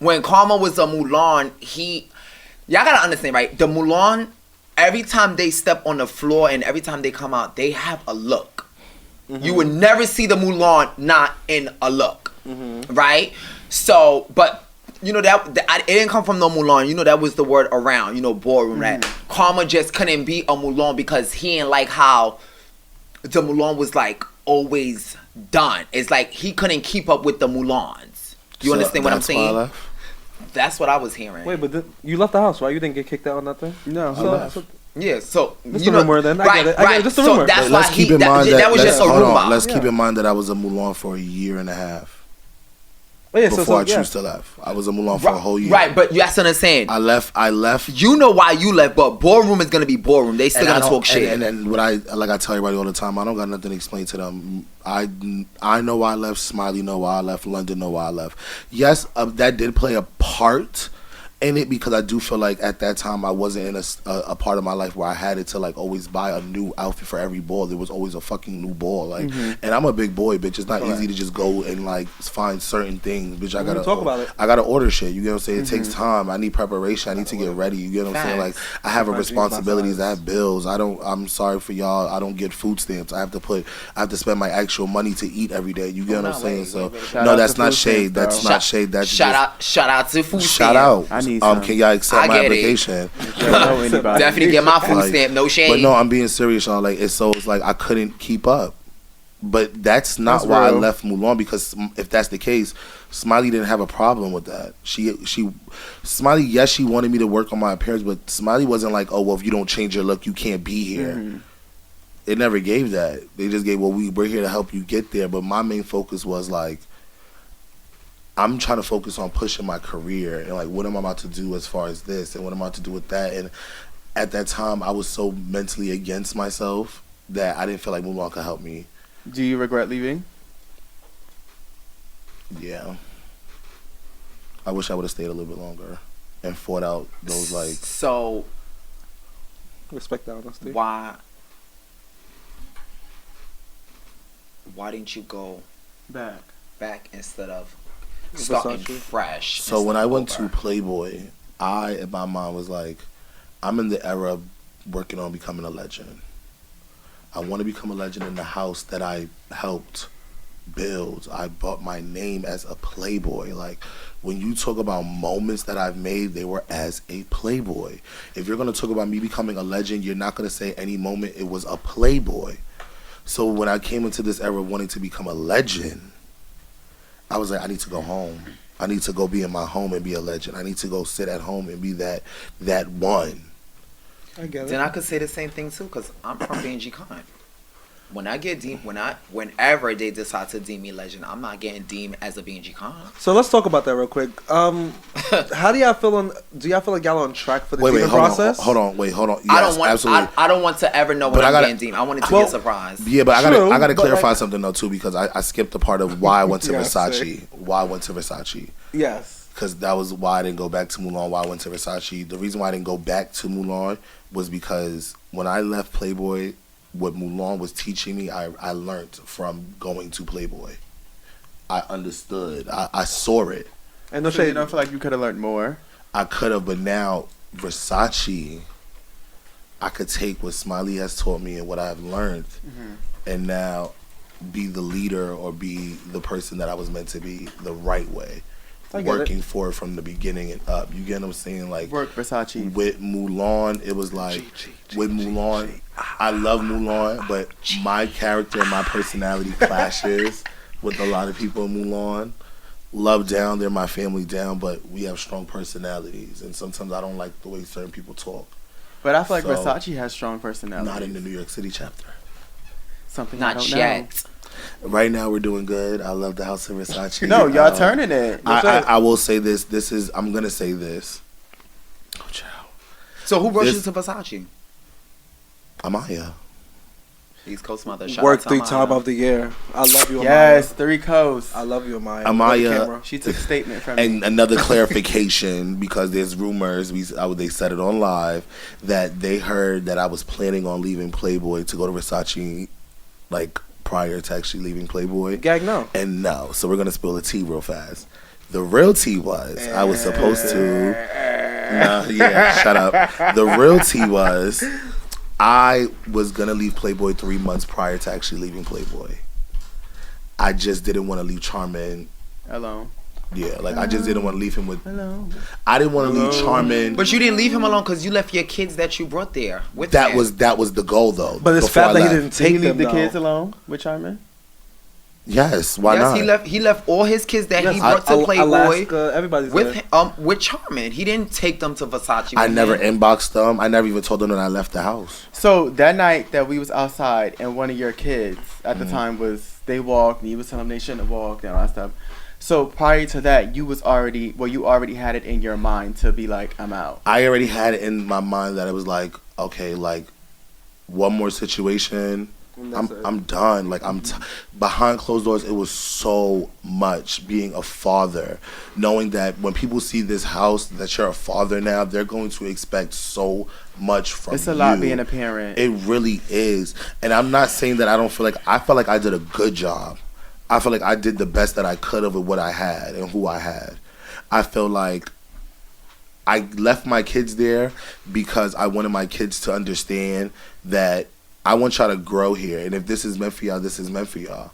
when Karma was a Mulan, y'all gotta understand, right? The Mulan, every time they step on the floor and every time they come out, they have a look. Mm-hmm. You would never see the Mulan not in a look, right? So, but that it didn't come from no Mulan. That was the word around. Boardroom. That Karma just couldn't be a Mulan because he didn't like how the Mulan was like always done. It's like he couldn't keep up with the Mulans. You understand what I'm saying? That's what I was hearing. Wait, but you left the house, right? You didn't get kicked out or nothing? No. Yeah, so just a rumor then. I get it. Just a rumor. So that's why that was just a rumor. Let's keep in mind that I was a Mulan for a year and a half. Oh, yeah, before I choose to left. I was in Mulan for a whole year. Right, but that's what I'm saying. I left. You know why you left, but ballroom is gonna be ballroom. They still gonna talk shit. And what I tell everybody all the time, I don't got nothing to explain to them. I know why I left. Smiley know why I left. London know why I left. Yes, that did play a part in it because I do feel like at that time I wasn't in a part of my life where I had to like always buy a new outfit for every ball. There was always a fucking new ball. Like, and I'm a big boy, bitch. It's not easy to just go and like find certain things, bitch. I gotta talk about it. I gotta order shit. You get what I'm saying? It takes time. I need preparation. I need to get ready. You get what I'm saying? Like, I have responsibilities. I have bills. I'm sorry for y'all. I don't get food stamps. I have to spend my actual money to eat every day. You get what I'm saying? So no, that's not shade. That's not shade. That's shout out to food stamps. Shout out. Can y'all accept my application? Definitely get my food stamp. No shame. But no, I'm being serious, y'all. Like it's like I couldn't keep up. But that's not why I left Mulan, because if that's the case, Smiley didn't have a problem with that. Smiley, yes, she wanted me to work on my appearance, but Smiley wasn't like, oh well, if you don't change your look, you can't be here. It never gave that. They just gave, well, we're here to help you get there. But my main focus was like, I'm trying to focus on pushing my career and like what am I about to do as far as this and what am I about to do with that. And at that time I was so mentally against myself that I didn't feel like Mulan could help me. Do you regret leaving? Yeah. I wish I would have stayed a little bit longer and fought out those like. So respect that honesty. Why didn't you go back instead of starting fresh? So when I went to Playboy, I in my mind was like, I'm in the era of working on becoming a legend. I want to become a legend in the house that I helped build. I bought my name as a Playboy. Like, when you talk about moments that I've made, they were as a Playboy. If you're going to talk about me becoming a legend, you're not going to say any moment it was a Playboy. So when I came into this era wanting to become a legend, I was like, I need to go home. I need to go be in my home and be a legend. I need to go sit at home and be that one. I get it. Then I could say the same thing too, because I'm from BNG Con. Whenever they decide to deem me legend, I'm not getting deemed as a BNG Con. So let's talk about that real quick. How do y'all feel do y'all feel like y'all on track for the deeming process? Hold on. Yes, absolutely. I don't want to ever know when I'm getting deemed. I want it to be a surprise. Yeah, but I gotta clarify something though too, because I skipped the part of why I went to Versace. Why I went to Versace. Yes. Because that was why I didn't go back to Mulan, why I went to Versace. The reason why I didn't go back to Mulan was because when I left Playboy, what Mulan was teaching me, I learned from going to Playboy. I understood. I saw it. And no shade, you don't feel like you could have learned more? I could have, but now Versace, I could take what Smiley has taught me and what I've learned, and now be the leader or be the person that I was meant to be the right way. Working for it from the beginning and up. You get what I'm saying? Like, work Versace. With Mulan, it was like, with Mulan, I love Mulan, but my character and my personality clashes with a lot of people in Mulan. Love down, they're my family down, but we have strong personalities. And sometimes I don't like the way certain people talk. But I feel like Versace has strong personality. Not in the New York City chapter. Something not I don't yet. know. Right now we're doing good. I love the House of Versace. No, y'all turning it. I will say this. I'm going to say this. Oh, child. So who brought you to Versace? Amaya. East Coast mother. Work 3-time of the year. I love you, Amaya. Yes, 3 coasts. I love you, Amaya. Amaya. She took a statement from me. And another clarification, because there's rumors, they said it on live, that they heard that I was planning on leaving Playboy to go to Versace, like, prior to actually leaving Playboy. Gag no. And no. So we're going to spill the tea real fast. The real tea was, I was supposed to... shut up. The real tea was, I was going to leave Playboy 3 months prior to actually leaving Playboy. I just didn't want to leave Charmin alone. Yeah, like I just didn't want to leave him with... Hello. I didn't want to leave Charmin. But you didn't leave him alone because you left your kids that you brought there with that him. That was the goal, though. But it's fact that he didn't take leave the kids alone with Charmin? Yes, why not? He left all his kids that he brought to Playboy Alaska, everybody's with Charmin. He didn't take them to Versace. I never inboxed them. I never even told them that I left the house. So that night that we was outside and one of your kids at the time was, they walked and you was telling them they shouldn't have walked and all that stuff. So prior to that, you already had it in your mind to be like, I'm out. I already had it in my mind that it was like, okay, like one more situation, I'm done. Like behind closed doors, it was so much being a father, knowing that when people see this house, that you're a father now, they're going to expect so much from you. It's a lot being a parent. It really is. And I'm not saying that I felt like I did a good job. I feel like I did the best that I could of with what I had and who I had. I feel like I left my kids there because I wanted my kids to understand that I want y'all to grow here. And if this is meant for y'all, this is meant for y'all.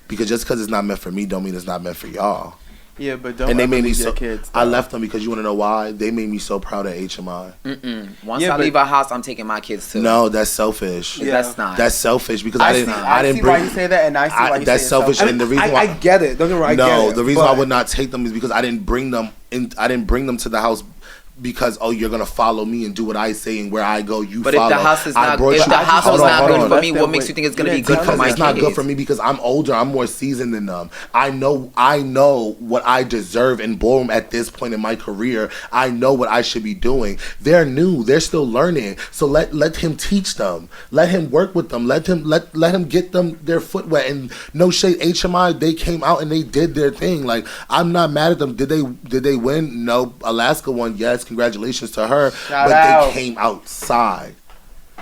Because just because it's not meant for me don't mean it's not meant for y'all. Yeah, but don't and they made me your so, kids. Though. I left them because you want to know why? They made me so proud of HMI. Once I leave a house, I'm taking my kids too. No, that's selfish. Yeah. That's not. That's selfish because I didn't see bring. why you say that, and I see why you that's say selfish. selfish. And the reason why I get it. Don't get me wrong. I get it, the reason why I would not take them is because I didn't bring them in. I didn't bring them to the house because you're gonna follow me and do what I say, and where I go you but follow. But if the house is not, good for me, what makes you think it's gonna be good for my kids? It's not good for me because I'm older. I'm more seasoned than them. I know what I deserve in ballroom at this point in my career. I know what I should be doing. They're new. They're still learning. So let him teach them. Let him work with them. Let him get them their foot wet. And no shade, HMI, they came out and they did their thing. Like, I'm not mad at them. Did they win? No. Alaska won. Yes. Congratulations to her. Shout but out. They came outside.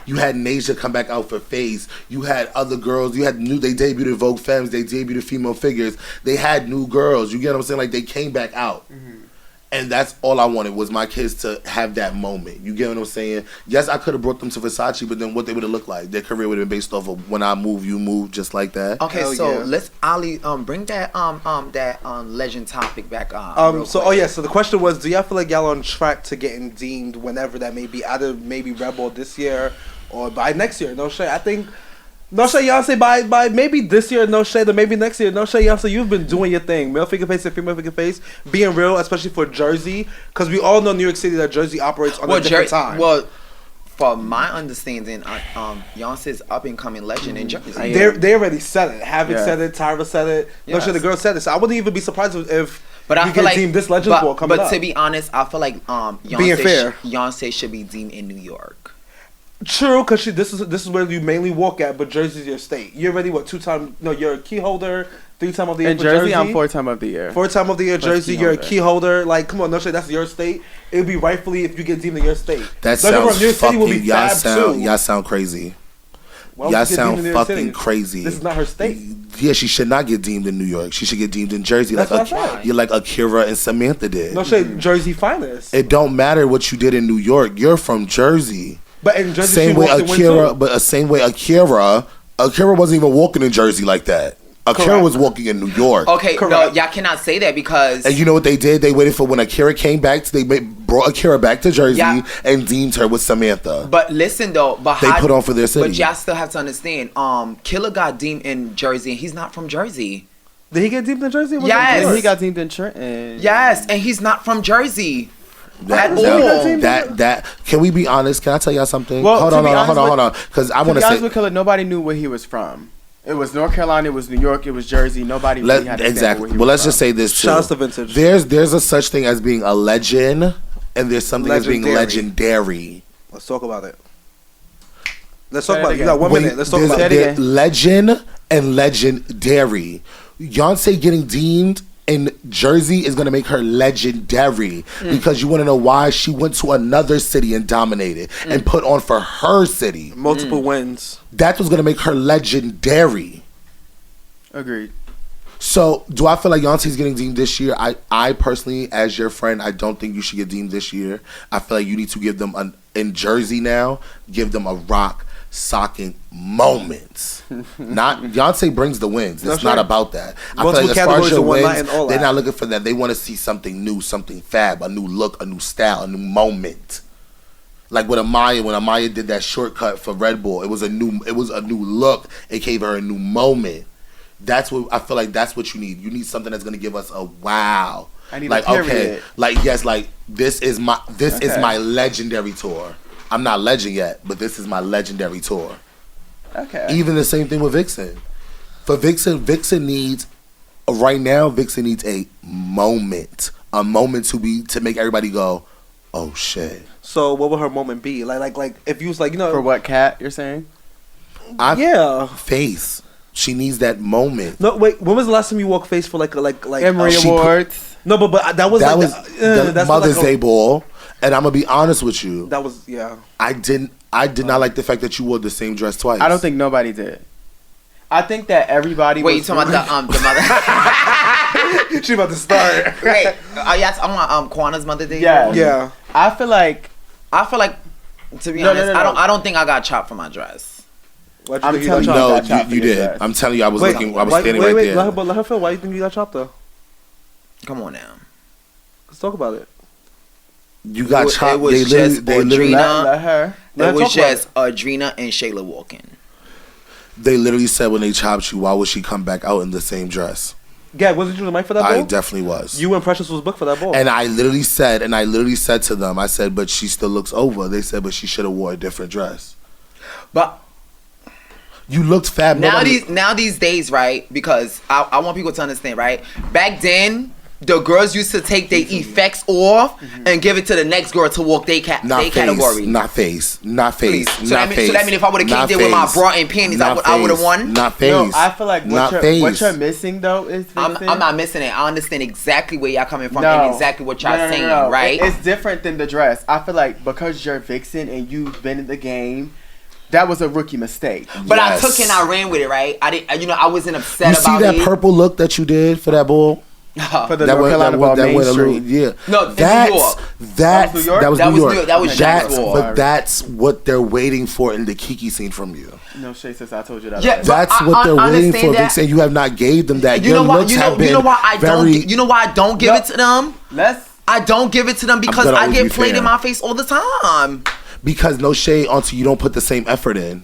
You had Nasia come back out for Face. You had other girls. They debuted at Vogue Femmes. They debuted Female Figures. They had new girls. You get what I'm saying? Like, they came back out. Mm-hmm. And that's all I wanted was my kids to have that moment. You get what I'm saying? Yes, I could have brought them to Versace, but then what they would have looked like? Their career would have been based off of when I move, you move, just like that. Okay, Hell so yeah. let's bring that legend topic back on. So the question was, do y'all feel like y'all on track to getting deemed whenever that may be, either maybe Red Bull this year or by next year? No shade. I think no shade, y'all say by maybe this year, no shade, or maybe next year, no shade, y'all say you've been doing your thing. Male figure face and female figure face, being real, especially for Jersey, because we all know New York City that Jersey operates on a different time. Well, from my understanding, Beyonce's up and coming legend in Jersey. They already said it. Havoc said it. Tyra said it. No Yes. shit, the girl said it. So I wouldn't even be surprised if But I we feel get like deemed this legend ball coming up. But to be honest, I feel like Being fair. Beyonce should be deemed in New York. True, because this is where you mainly walk at, but Jersey's your state. You're already you're a key holder, 3-time of the year In for Jersey, I'm 4-time of the year. 4-time of the year, Jersey, key you're a holder. key holder. Like, come on, no shit, that's your state. It would be rightfully if you get deemed in your state. That Don't get me wrong, sounds New York City will be fucking. fab too. Y'all sound crazy. Why would Y'all you get sound deemed in New York fucking City? crazy. This is not her state. Yeah, she should not get deemed in New York. She should get deemed in Jersey, That's like what I said. you're like Akira and Samantha did. No shit, Jersey finest. It don't matter what you did in New York. You're from Jersey. But in Jersey, Same she way walked and win Akira, too. but the same way Akira wasn't even walking in Jersey like that. Akira Correct. was walking in New York. Okay, Correct. no, y'all cannot say that because. And you know what they did? They waited for when Akira came back. They brought Akira back to Jersey and deemed her with Samantha. But listen though, They put on for their city. But y'all still have to understand. Killer got deemed in Jersey, and he's not from Jersey. Did he get deemed in Jersey? Yes. He got deemed in Trenton. Yes, and he's not from Jersey. That, At that, that, can we be honest? Can I tell y'all something? Well, hold to on, be honest hold on. Because I To want be to honest say. with Killer, nobody knew where he was from. It was North Carolina, it was New York, it was Jersey. Nobody really had to Exactly. where he Well, was let's from. just say this too. Shout out to Vintage. There's a such thing as being a legend, and there's something as being Legendary. legendary. Let's talk about it. Let's Say talk it about it. You again. got 1 minute. Let's talk There's- about Say it it. again. Legend and legendary. Beyonce getting deemed in Jersey is going to make her legendary because you want to know why she went to another city and dominated and put on for her city. Multiple wins. That was going to make her legendary. Agreed. So, do I feel like Beyonce's getting deemed this year? I personally, as your friend, I don't think you should get deemed this year. I feel like you need to give them, in Jersey now, give them a rock socking moments. Not Beyonce brings the wins. It's That's not right. about that. I feel Multiple like as far as categories your in one night wins, and all they're that. not looking for that. They want to see something new, something fab, a new look, a new style, a new moment. Like with Amaya, when Amaya did that shortcut for Red Bull, it was a new look. It gave her a new moment. That's what I feel like. That's what you need. You need something that's gonna give us a wow. I need like a period. okay, like yes, like this is my legendary tour. I'm not legend yet, but this is my legendary tour. Okay. Even the same thing with Vixen. For Vixen needs Right now, Vixen needs a moment to make everybody go, oh shit. So what would her moment be? Like if you was like, you know, For what, Cat? You're saying? yeah. Face. She needs that moment. No, wait. When was the last time you walked face for like Emory she Awards. No, but that was That like was that's the not Mother's like Day ball, and I'm gonna be honest with you. That was yeah. I did not like the fact that you wore the same dress twice. I don't think nobody did. I think that everybody. Wait, you was talking about the mother? She about to start. Wait, are you on Kwana's Mother Day? Yeah. Yeah. I feel like to be No, honest, no. I don't think I got chopped for my dress. Why'd I'm think you telling got you, chopped? No, got chopped you for your did. dress. I'm telling you, I was Wait, looking. I was wait, standing wait, right wait, there. let her feel. Why do you think you got chopped though? Come on now. Let's talk about it. You got It chopped. was They literally, just they literally, Audrina. let her. Let her It was talk about just Adrena and Shayla walking. they literally said when they chopped you, why would she come back out in the same dress? Gag, wasn't you the mic for that I ball? definitely was. You and Precious was booked for that ball. And I literally said to them, I said, but she still looks over. They said, but she should have wore a different dress. But You looked fab. now these days, right? Because I want people to understand, right? Back then, the girls used to take their effects off and give it to the next girl to walk their category. Not face. Not Please. face. So Not that face. mean if I would have came Not there with my face. bra and panties, Not I would have face. won. Not face. No, I feel like Not what face. you're missing though is I'm Vixen. not missing it. I understand exactly where y'all coming from and exactly what y'all saying, right? It's different than the dress. I feel like because you're Vixen and you've been in the game, that was a rookie mistake. But Yes. I took and I ran with it, right? I didn't. I wasn't upset You see about that it. purple look that you did for that ball? For the North Carolina ball went a little, mainstream. yeah. No, in that's New York. That New York? that was That New was York. New York. That was That's Jack's ball. but that's what they're waiting for in the Kiki scene from you. No shade, sis. I told you that. Yeah, already. but That's I- what they're I waiting for. understand that. Vixen, you have not gave them that. You Your know why? looks You have know been why I don't. very. You know why I don't give No. it to them? I don't give it to them because gonna I always get be played fair. in my face all the time. Because no shade onto you don't put the same effort in.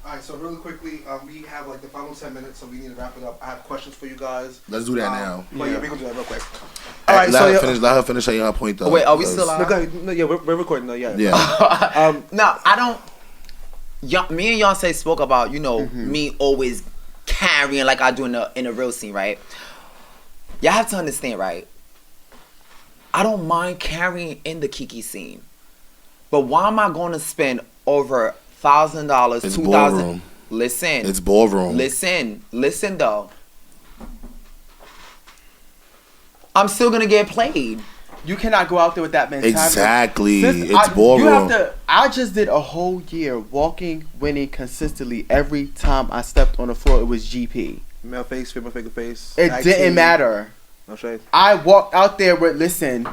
All right, so really quickly, we have like the final 10 minutes, so we need to wrap it up. I have questions for you guys. Let's do that now. But yeah, we're gonna do that real quick. All right, Alright, let, so her yeah- finish, let her finish her point though. Oh, wait, are we because- still No, live? go ahead. No, yeah, we're recording though. Yeah. Yeah. No, I don't. Me and Yonsei spoke about me always carrying like I do in a real scene, right? Y'all have to understand, right? I don't mind carrying in the Kiki scene, but why am I going to spend over $1,000, It's $2,000? ballroom. Listen, It's ballroom. listen though. I'm still gonna get played. You cannot go out there with that mentality. Exactly. Sis, It's ballroom. You have to. I just did a whole year walking, winning consistently. Every time I stepped on the floor, it was GP. Male face, female figure face. It tag didn't team. matter. No shade. I walked out there with, listen,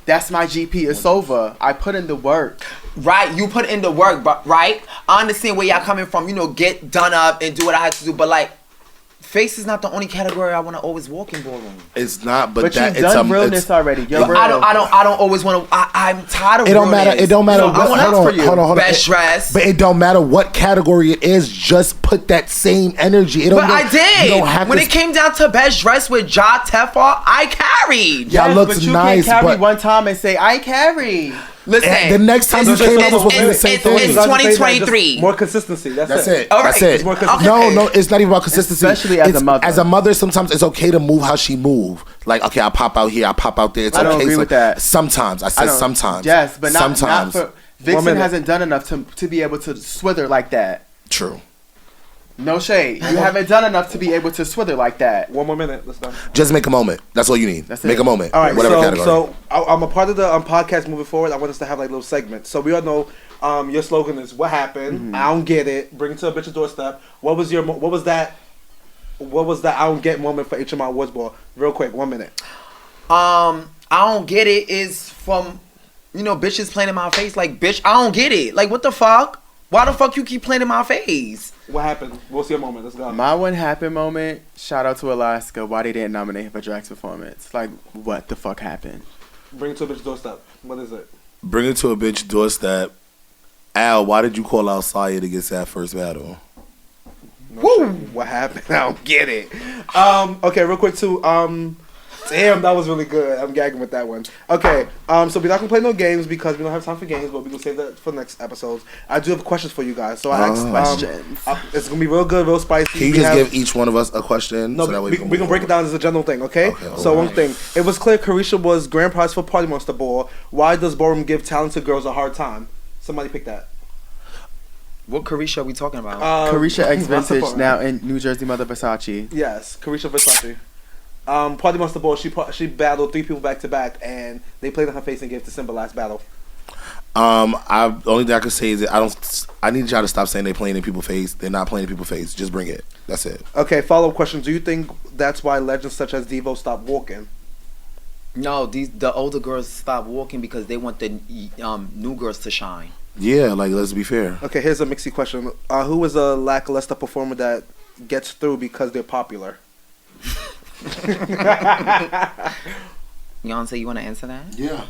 that's my GP. It's over. I put in the work. Right, you put in the work, but right, I understand where y'all coming from. Get done up and do what I have to do, but like, face is not the only category I want to always walk in ballroom. It's not, but But that you've it's done a realness it's, already. You're real. I don't always want to. I'm tired of. It don't realness. matter. It don't matter. So what, I want hold to on, for you. hold on, hold on. Best dress. But it don't matter what category it is. Just put that same energy. It don't, But I did. You don't have When to, it came down to best dress with Ja Tefar, I carried. Yeah. Yes, looks but you nice, can't carry but- one time and say, I carry. Listen, And the next time you came up was the same thing. It's 2023. More consistency. That's it. All That's right. it. It's more consistent. No, it's not even about consistency. Especially as a mother. As a mother, sometimes it's okay to move how she move. Like, okay, I pop out here, I pop out there. It's I don't okay. agree with that. Sometimes I said sometimes. Yes, but not sometimes. for. Vixen hasn't done enough to be able to swither like that. True. No shade. You haven't done enough to be able to swither like that. 1 more minute. Let's go. Just make a moment. That's all you need. That's Make it. a moment. All right, Whatever category. so I'm a part of the podcast moving forward. I want us to have like little segments. So we all know your slogan is "What happened? Mm-hmm. I don't get it. Bring it to a bitch's doorstep." What was that I don't get moment for HMI Awards Ball? Real quick, 1 minute. I don't get it is from, bitches playing in my face. Like, bitch, I don't get it. Like, what the fuck? Why the fuck you keep playing in my face? What happened? What's your moment? Let's go. My one happy moment. Shout out to Alaska. Why they didn't nominate him for Drax performance? Like, what the fuck happened? Bring it to a bitch's doorstep. What is it? Bring it to a bitch doorstep. Al, why did you call out Saya to get that first battle? No shit. What happened? I don't get it. Okay, real quick too. Damn, that was really good. I'm gagging with that one. Okay, so we're not gonna play no games because we don't have time for games, but we're gonna save that for the next episodes. I do have questions for you guys, so I asked questions. It's gonna be real good, real spicy. Can you just give each one of us a question? No, so that way we can break it down as a general thing, okay? So one thing, it was clear Carisha was grand prize for Party Monster Ball. Why does Ballroom give talented girls a hard time? Somebody pick that. What Carisha are we talking about? Carisha X Monster Vintage Ball. now in New Jersey Mother Versace. Yes, Carisha Versace. Party Monster Ball. She battled 3 people back to back, and they played in her face and gave to Simba last battle. The only thing I can say is that I need y'all to stop saying they playing in people's face. They're not playing in people's face. Just bring it. That's it. Okay, follow-up question. Do you think that's why legends such as Devo stopped walking? No, the older girls stop walking because they want the new girls to shine. Yeah, like let's be fair. Okay, here's a mixy question. Who is a lackluster performer that gets through because they're popular? Beyonce, you want to answer that? Yeah.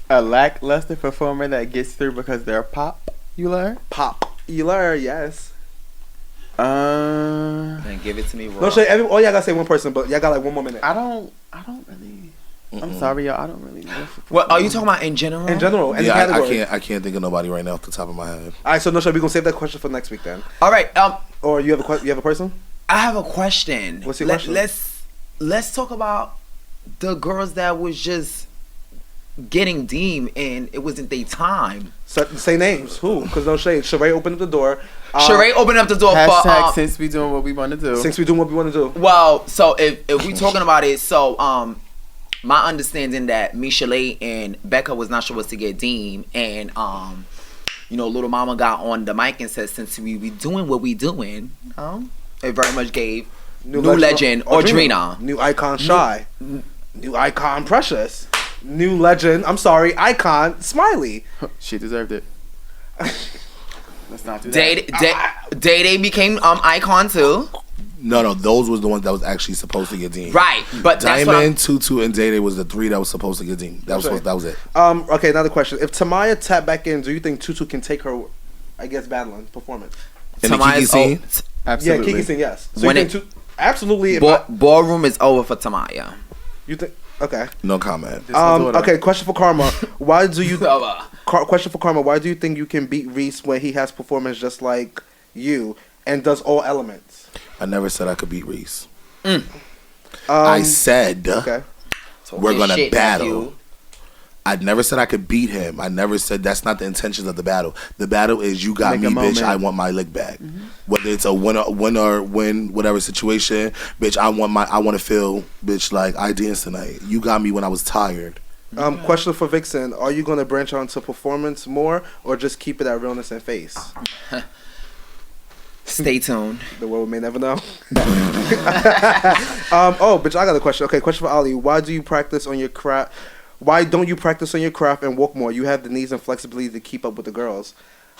A lackluster performer that gets through because they're popular. Popular, yes. Then give it to me raw. No shade. All y'all gotta say one person, but y'all got like 1 more minute. I don't really. I'm sorry, y'all. I don't really know. What are you talking about in general? In general, any Yeah, category. I can't think of nobody right now off the top of my head. All right, so no shade. We gonna save that question for next week then. All right. Or you have a person? I have a question. What's your question? Let's talk about the girls that was just getting deemed and it wasn't their time. So, say names. Who? Because no shade. Sheree opened up the door. Sheree opened up the door Hashtag for since we doing what we want to do. Since we doing what we want to do. well. So if we talking about it, so my understanding that Michelle and Becca was not sure what to get deemed, and Little Mama got on the mic and said, since we be doing what we doing, it very much gave New Legend Audrina. New Icon Shy. New Icon Precious. New Legend, I'm sorry, Icon Smiley. She deserved it. Let's not do that. Day became Icon too. No, those was the ones that was actually supposed to get deemed. Right, but Diamond, Tutu, and Day Day was the 3 that was supposed to get deemed. That was it. Okay, another question. If Tamaya tapped back in, do you think Tutu can take her, I guess, battling performance? In the Kiki scene? Absolutely. Yeah, Kiki scene, yes. So When you think absolutely. Ballroom is over for Tamaya. You think? Okay. No comment. Okay, question for Karma. Why do you? Question for Karma. Why do you think you can beat Reese when he has performance just like you and does all elements? I never said I could beat Reese. I said we're gonna battle. I never said I could beat him. I never said that's not the intentions of the battle. The battle is you got me, bitch. I want my lick back. Whether it's a win or win, whatever situation, bitch. I want to feel, bitch, like I danced tonight. You got me when I was tired. Question for Vixen: are you gonna branch onto performance more, or just keep it at realness and face? Stay tuned. The world may never know. Bitch, I got a question. Okay, question for Ali. Why do you practice on your craft? Why don't you practice on your craft and walk more? You have the knees and flexibility to keep up with the girls.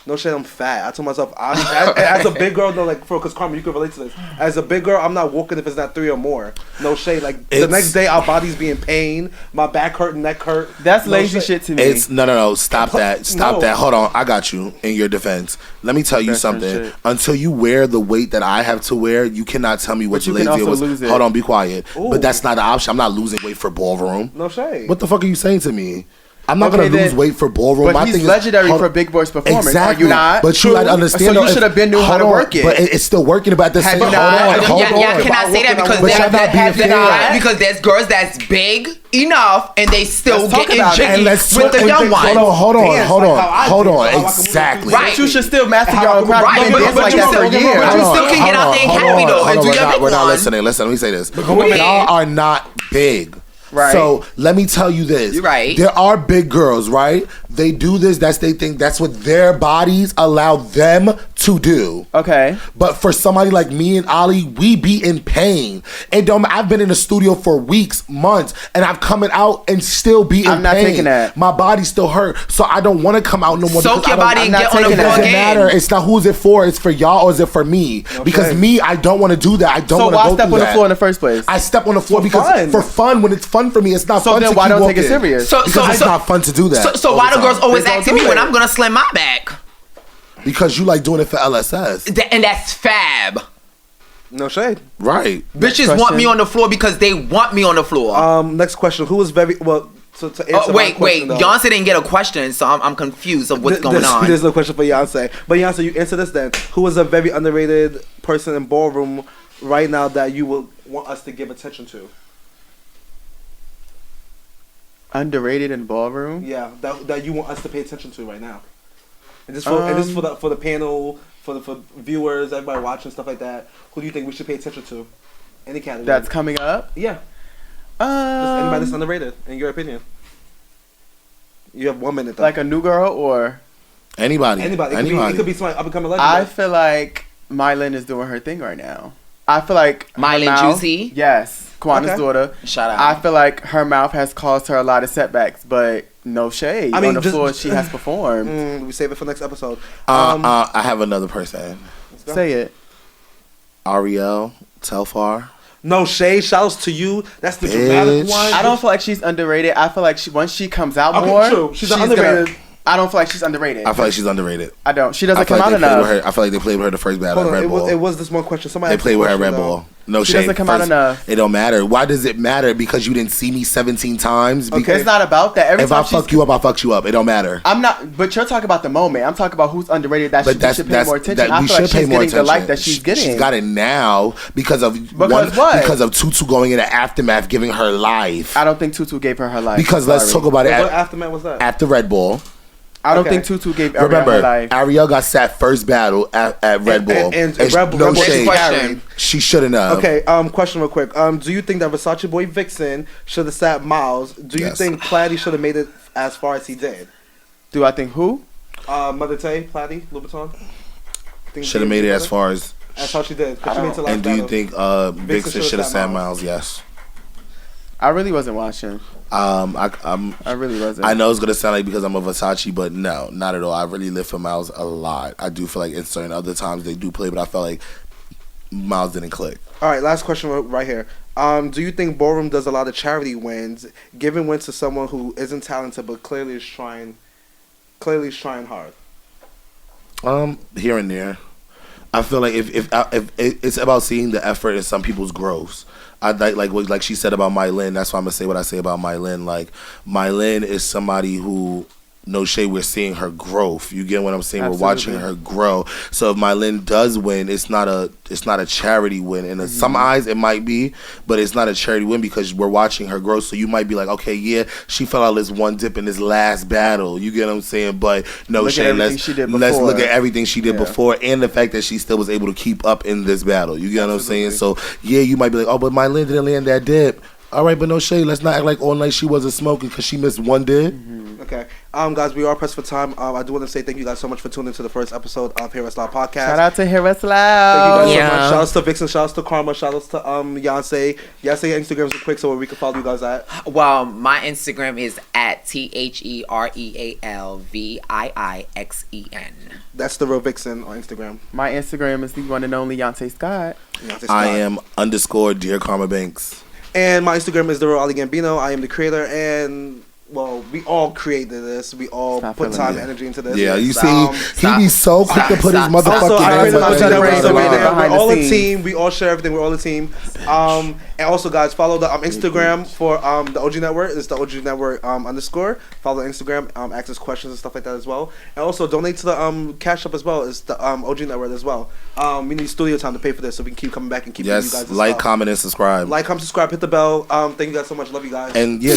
No shit, I'm fat. I told myself, as a big girl, because Carmen, you can relate to this. As a big girl, I'm not walking if it's not 3 or more. No shade. Like, the next day, our bodies be in pain. My back hurt, neck hurt. That's lazy shit to me. It's no. Stop that. Stop that. Hold on. I got you in your defense. Let me tell you something. Until you wear the weight that I have to wear, you cannot tell me what's lazy or what's. Hold on, be quiet. Ooh. But that's not the option. I'm not losing weight for ballroom. No shade. What the fuck are you saying to me? I'm not gonna lose weight for ballroom. But he's legendary for Big Boy's performance. Exactly. Are you not? But you gotta understand. So you should have been knew how to work it. But it's still working. But at the same time, hold on. Y'all cannot say that because there's girls that's big enough and they still getting jiggy with the young ones. Hold on. Exactly. Right. You should still master your own craft. Right. But you still can get out there and carry though and do your big one. We're not listening. Listen, let me say this. Y'all are not big. Right. So let me tell you this. You're right. There are big girls, right? They do this. They think that's what their bodies allow them to do. Okay. But for somebody like me and Ali, we be in pain. And I've been in the studio for weeks, months, and I've coming out and still be in pain. I'm not taking that. My body still hurt, so I don't want to come out no more. Soak your body and get on the floor again. It doesn't matter. It's not who's it for. It's for y'all or is it for me? Okay. Because me, I don't want to do that. I don't want to go through that. So why step on the floor in the first place? I step on the floor because for fun. When it's fun for me, it's not fun to keep walking. So then why don't take it serious? Because it's not fun to do that. So why do girls always asking me when I'm gonna slim my back? Because you like doing it for LSS. And that's fab. No shade. Right. Bitches question. want me on the floor because they want me on the floor. Next question. Who was very well? So to answer my Wait. question, though, Beyonce didn't get a question, so I'm confused of what's going on. There's no question for Beyonce. But Beyonce, you answer this then. Who was a very underrated person in ballroom right now that you would want us to give attention to? Underrated in ballroom? Yeah, that you want us to pay attention to right now. And this for the panel, for viewers, everybody watching, stuff like that. Who do you think we should pay attention to? Any category. That's coming up? Yeah. Just anybody that's underrated, in your opinion. You have 1 minute though. Like a new girl or? Anybody. It could be somebody up and coming legend. I feel like Mylin is doing her thing right now. I feel like her Mylin mouth- Juicy? Yes, Kwana's Okay. daughter. Shout out. I feel like her mouth has caused her a lot of setbacks, but no shade. I mean, on the just- floor, she has performed. We save it for next episode. I have another person. go. Say it. Ariel Telfar. No shade. Shouts to you. That's the dramatic Bitch. one. I don't feel like she's underrated. I feel like once she comes out Okay, more, true. She's underrated. I don't feel like she's underrated. I feel like she's underrated. I don't. She I doesn't feel come like out they played with enough. her. I feel like they played with her the first battle Hold at on. Red Bull. It was this one question. Somebody They asked played a with her at question, Red though. Bull. No She shade. doesn't come out enough. It don't matter. Why does it matter? Because you didn't see me 17 times. Because It's not about that. Every if I time she's- fuck you up, I fucked you up. It don't matter. I'm not. But you're talking about the moment. I'm talking about who's underrated. That But we should pay more attention. I we feel like should pay she's more getting the attention. light that she's getting. She's got it now because of what? Because of Tutu going into Aftermath, giving her life. I don't think Tutu gave her life. Because let's talk about it What at, aftermath was that? at the Red Bull. I don't Okay. think Tutu gave Ariel her Remember, life. Ariel got sat first battle at Red Bull. And And Red Bull- no Red Bull shade. question. She shouldn't have. Okay, question real quick. Do you think that Versace boy Vixen should have sat Miles? Do you Yes. think Platty should have made it as far as he did? Do I think who? Mother Tay, Platty, Louboutin? Should have made it as far as. That's how she did. 'Cause I she made don't- it to last And do you battle. think Vixen should've should have sat sat Miles. Miles? Yes. I really wasn't watching. I really wasn't. I know it's gonna sound like because I'm a Versace, but no, not at all. I really live for Miles a lot. I do feel like in certain other times they do play, but I felt like Miles didn't click. All right, last question right here. Do you think Ballroom does a lot of charity wins, giving wins to someone who isn't talented but clearly is trying hard? Here and there. I feel like if it's about seeing the effort in some people's growths. I like she said about Mylin. That's why I'm gonna say what I say about Mylin. Like Mylin is somebody who, no shade, we're seeing her growth. You get what I'm saying? Absolutely. We're watching her grow. So if Mylin does win, it's not a charity win. And in some eyes it might be, but it's not a charity win because we're watching her grow. So you might be like, okay, yeah, she fell out this one dip in this last battle. You get what I'm saying? But no Look at shade. everything Let's she did let's before. look at everything she did Yeah. before and the fact that she still was able to keep up in this battle. You get what I'm saying? So yeah, you might be like, oh, but Mylin didn't land that dip. All right, but no shade. Let's not act like all night she wasn't smoking because she missed one dip. Okay. Guys, we are pressed for time. I do want to say thank you guys so much for tuning into the first episode of Hear Us Loud Podcast. Shout out to Hear Us Thank you Loud. guys so Yeah. much. Shout outs to Vixen, shout outs to Karma, shout outs to Beyonce. Beyonce Instagrams real quick so where we can follow you guys at. Well, my Instagram is at TheRealViixen. That's the real Vixen on Instagram. My Instagram is the one and only Yante Scott. Beyonce I Scott. am _ Dear Karma Banks. And my Instagram is the real Ali Gambino. I am the creator and well, we all created this. We all Stop put feeling time it. and energy into this. Yeah, you see, Stop. he be so quick to put his Stop. motherfucking Also, I hands created behind the his network, so behind we're the all a scenes. team. We all share everything. We're all a team. And also, guys, follow the Instagram for the OG Network. It's the OG Network _. Follow the Instagram. Access questions and stuff like that as well. And also donate to the Cash App as well. It's the OG Network as well. We need studio time to pay for this, so we can keep coming back and keep giving you guys Yes, this like, stuff. comment, and subscribe. Like, comment, subscribe, hit the bell. Thank you guys so much. Love you guys. And yeah,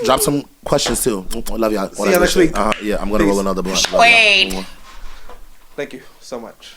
drop some questions too. Love y'all. See ya next week. Yeah, I'm gonna Peace. roll another blunt. Love y'all. Wait. Thank you so much.